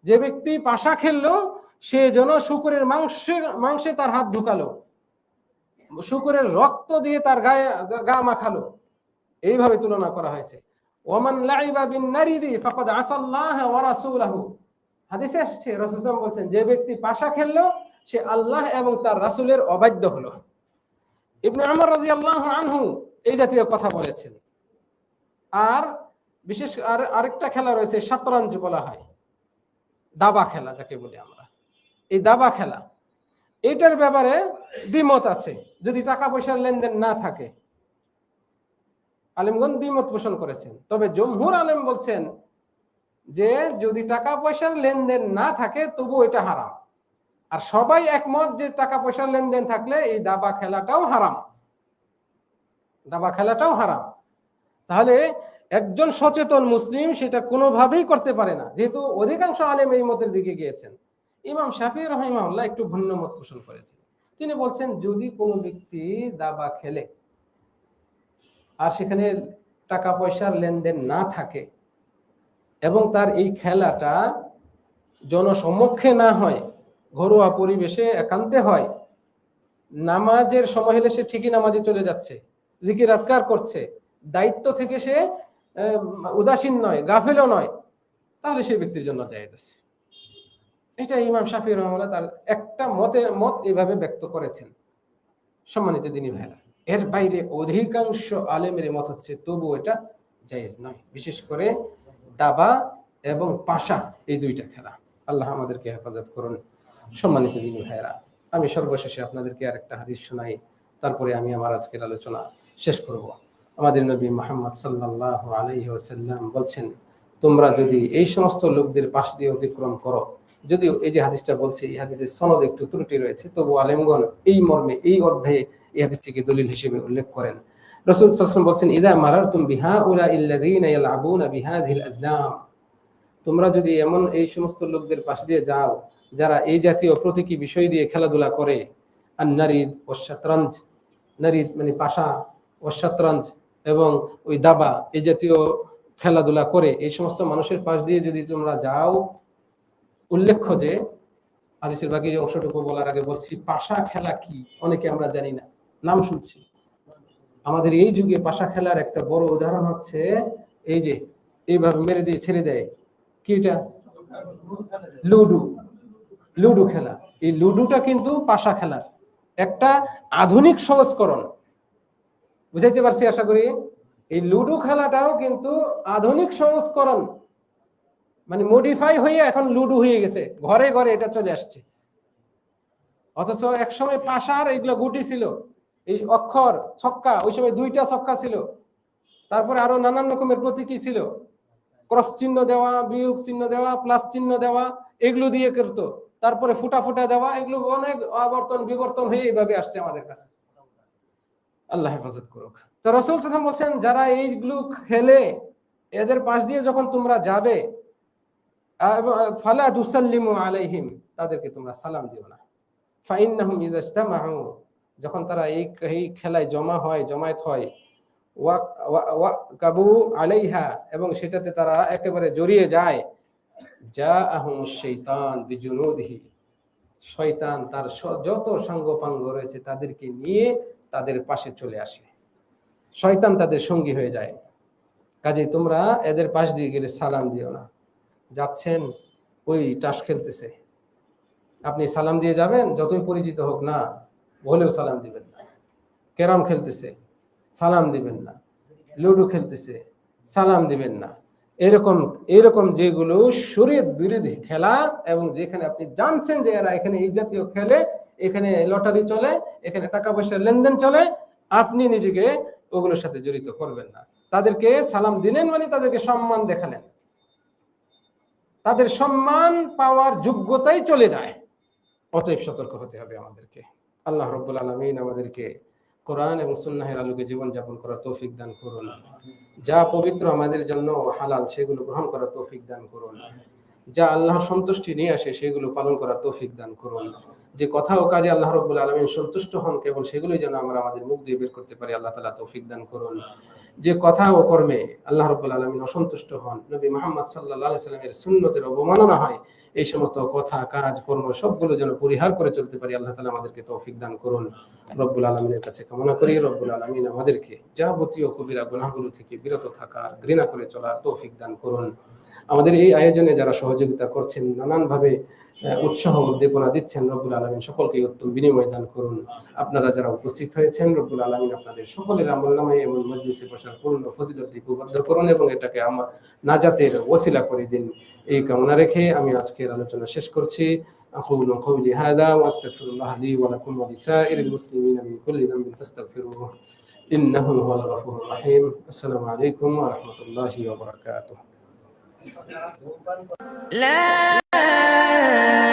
Speaker 1: যে ব্যক্তি পাশা খেললো সে যেন শূকরের মাংসে তার হাত ঢুকালো, শূকরের রক্ত দিয়ে তার গায়ে গা মাখালো, এইভাবে তুলনা করা হয়েছে। ওমান লাইবা বিন নারিদি ফাকাদ আসাল্লাহ ওয়া রাসূলহু, হাদিসে আসছে রাসূল সাল্লাল্লাহু আলাইহি ওয়াসাল্লাম বলেন, যে ব্যক্তি পাশা খেললো সে আল্লাহ এবং তার রাসূলের অবাধ্য হলো। ইবনে উমর রাদিয়াল্লাহু আনহু এই জাতীয় কথা বলেছেন। আর বিশেষ আরেকটা খেলা রয়েছে, শতরঞ্জ বলা হয়, দাবা খেলা যাকে বলি আমরা। এই দাবা খেলা, এটার ব্যাপারে দ্বিমত আছে, যদি টাকা পয়সার লেনদেন না থাকে। আলেমগণ দ্বিমত পোষণ করেছেন, তবে জমহুর আলেম বলছেন যে যদি টাকা পয়সার লেনদেন না থাকে তবু এটা হারাম। আর সবাই একমত যে টাকা পয়সার লেনদেন থাকলে এই দাবা খেলাটাও হারাম, দাবা খেলাটাও হারাম। তাহলে একজন সচেতন মুসলিম সেটা কোনোভাবেই করতে পারে না, যেহেতু অধিকাংশ আলেম এই মতের দিকে গিয়েছেন। ইমাম শাফিঈ রাহিমাহুল্লাহ একটু ভিন্ন মত পোষণ করেছেন। তিনি বলছেন, যদি কোনো ব্যক্তি দাবা খেলে আর সেখানে টাকা পয়সার লেনদেন না থাকে এবং তার এই খেলাটা জনসমক্ষে না হয়, ঘরোয়া পরিবেশে একান্তে হয়, নামাজের সময় হলে সে ঠিকই নামাজে চলে যাচ্ছে, জিকির আজকার করছে, দায়িত্ব থেকে সে উদাসীন নয়, গাফেলও নয়, তাহলে সেই ব্যক্তির জন্য জায়েজ আছে। এটা ইমাম শাফিঈ রাহিমাহুল্লাহ তার একটা মত এইভাবে ব্যক্ত করেছেন। সম্মানিত দিনী ভাইরা, এর বাইরে অধিকাংশ আলেমের মত হচ্ছে তবু এটা জায়েজ নয়, বিশেষ করে দাবা এবং পাশা, এই দুইটা খেলা। আল্লাহ আমাদেরকে হেফাজত করুন। সম্মানিত দিনী ভাইরা, আমি সর্বশেষে আপনাদেরকে আরেকটা হাদিস শোনাই, তারপরে আমি আমার আজকের আলোচনা শেষ করব। আমাদের নবী মুহাম্মদ সাল্লাল্লাহু আলাইহি ওয়াসাল্লাম বলছেন, তোমরা যদি এই সমস্ত লোকদের পাশ দিয়ে অতিক্রম করো, যদিও এই যে হাদিসটা বলছি এই হাদিসের সনদে একটু ত্রুটি রয়েছে, তবু আলেমগণ এই মর্মে এই অধ্যায়ে এই হাদিসটিকে দলিল হিসেবে উল্লেখ করেন। রাসূল সাল্লাল্লাহু আলাইহি ওয়াসাল্লাম বলছেন, ইযা মারারতুম বিহাউলাইল্লাযীনা ইয়ালআবুনা বিহাযিহিল আজলাম, তোমরা যদি এমন এই সমস্ত লোকদের পাশ দিয়ে যাও যারা এই জাতীয় প্রতীকী বিষয় দিয়ে খেলাধুলা করে, আর নারিদ ও শতরঞ্জ, নারিদ মানে পাশা, ও শতরঞ্জ এবং ওই দাবা, এই জাতীয় খেলাধুলা করে এই সমস্ত মানুষের পাশ দিয়ে যদি তোমরা যাও, উল্লেখ্য যে হাদিসের বাকি অংশটুকু বলার আগে বলছি, পাশা খেলা কি অনেকে আমরা জানি না, নাম শুনছি। আমাদের এই যুগে পাশা খেলার একটা বড় উদাহরণ হচ্ছে এই যে এইভাবে মেরে দিয়ে ছেড়ে দেয়, কি এটা, লুডু। লুডু খেলা, এই লুডুটা কিন্তু পাশা খেলার একটা আধুনিক সংস্করণ। বুঝাইতে পারছি আশা করি? এই লুডু খেলাটাও কিন্তু আধুনিক সংস্করণ, মানে মডিফাই হয়ে এখন লুডু হয়ে গেছে, ঘরে ঘরে এটা চলে আসছে। অথচ একসময় পাশার এইগুলো গুটি ছিল, এই অক্ষর ছক্কা, ওই সময় 2টা ছক্কা ছিল, তারপরে আরো নানান রকমের প্রতীকী ছিল, ক্রস চিহ্ন দেওয়া, বিয়োগ চিহ্ন দেওয়া, প্লাস চিহ্ন দেওয়া, এগুলো দিয়ে করতো। তারপরে ফুটা ফুটা দেওয়া, এগুলো অনেক আবর্তন বিবর্তন হয়ে এইভাবে আসছে আমাদের কাছে। আল্লাহ হেফাজত করুক। তো রাসূল সাল্লাল্লাহু আলাইহি ওয়াসাল্লাম বলছেন, যারা এইগুলো খেলে এদের পাশ দিয়ে যখন তোমরা যাবে, ফালা তুসাল্লিমু আলাইহিম, তাদেরকে তোমরা সালাম দিও না। ফাইন্নাহুম ইযা ইজতামাউ, যখন তারা এই খেলায় জমা হয়, জমায়েত হয়, ওয়া কাবু আলাইহা, এবং সেটাতে তারা একেবারে জড়িয়ে যায়, জাআহুমুশ শাইতান বিজুনুদিহি, শয়তান তার যত সাঙ্গপাঙ্গ রয়েছে তাদেরকে নিয়ে তাদের পাশে চলে আসে, শয়তান তাদের সঙ্গী হয়ে যায়। কাজেই তোমরা এদের পাশ দিয়ে গেলে সালাম দিও না। যাচ্ছেন, ওই টাস খেলতেছে, আপনি সালাম দিয়ে যাবেন, যতই পরিচিত হোক না বলেও সালাম দিবেন না। ক্যারাম খেলতেছে, সালাম দিবেন না। লুডো খেলতেছে, সালাম দিবেন না। এরকম যেগুলো শরীয়ত বিরোধী খেলা, এবং যেখানে আপনি জানছেন যে এরা এখানে এই জাতীয় খেলে, এখানে লটারি চলে, এখানে টাকা পয়সার লেনদেন চলে, আপনি নিজেকে ওগুলোর সাথে জড়িত করবেন না। তাদেরকে সালাম দিলেন মানে তাদেরকে সম্মান দেখালেন, তাদের সম্মান পাওয়ার যোগ্যতাই চলে যায়। অতএব সতর্ক হতে হবে আমাদেরকে। আল্লাহ রাব্বুল আলামিন আমাদেরকে কোরআন এবং সুন্নাহের আলোকে জীবন যাপন করার তৌফিক দান করুন। যা পবিত্র আমাদের জন্য হালাল সেগুলো গ্রহণ করার তৌফিক দান করুন। যা আল্লাহর সন্তুষ্টি নিয়ে আসে সেগুলো পালন করার তৌফিক দান করুন। যে কথা ও কাজে আল্লাহ রাব্বুল আলামিন সন্তুষ্ট হন, কেবল সেগুলোই যেন আমরা আমাদের মুখ দিয়ে বের করতে পারি, আল্লাহ তাআলা তৌফিক দান করুন। যে কথা ও কর্মে আল্লাহ রাব্বুল আলামিন অসন্তুষ্ট হন, নবী মুহাম্মদ সাল্লাল্লাহু আলাইহি সাল্লামের সুন্নতের অবমাননা হয়, এই সমস্ত কথা, কাজ, কর্ম সবগুলো যেন পরিহার করে চলতে পারি, আল্লাহ তাআলা আমাদেরকে তৌফিক দান করুন। রব্বুল আলামিনের কাছে কামনা করি, রব্বুল আলামিন আমাদেরকে যাবতীয় কবিরা গুনাহগুলো থেকে বিরত থাকার, ঘৃণা করে চলার তৌফিক দান করুন। আমাদের এই আয়োজনে যারা সহযোগিতা করছেন, নানানভাবে উৎসাহ উদ্দীপনা দিচ্ছেন, রব্বুল আলামিন সকলকে উত্তম বিনিময় দান করুন। আপনারা যারা উপস্থিত হয়েছেন, রব্বুল আলামিন আপনাদের সকলের আমলনামায় এমন মজলিসে বসার পূর্ণ ফজিলত লিপিবদ্ধ করুন এবং এটাকে আমার নাজাতের ওসিলা করে দিন, এই কামনা রেখে আমি আজকের আলোচনা শেষ করছি। আকুলু কওলি হাযা ওয়া আস্তাগফিরুল্লাহ লি ওয়া লাকুম ওয়া লিসাইরিল মুসলিমিনা মিন কুল্লি যামবিন ফাস্তাগফিরুহু ইন্নাহু হুয়াল গফুরুর রহিম। আসসালামু আলাইকুম ওয়া রাহমাতুল্লাহি ওয়া বারাকাতুহু। لا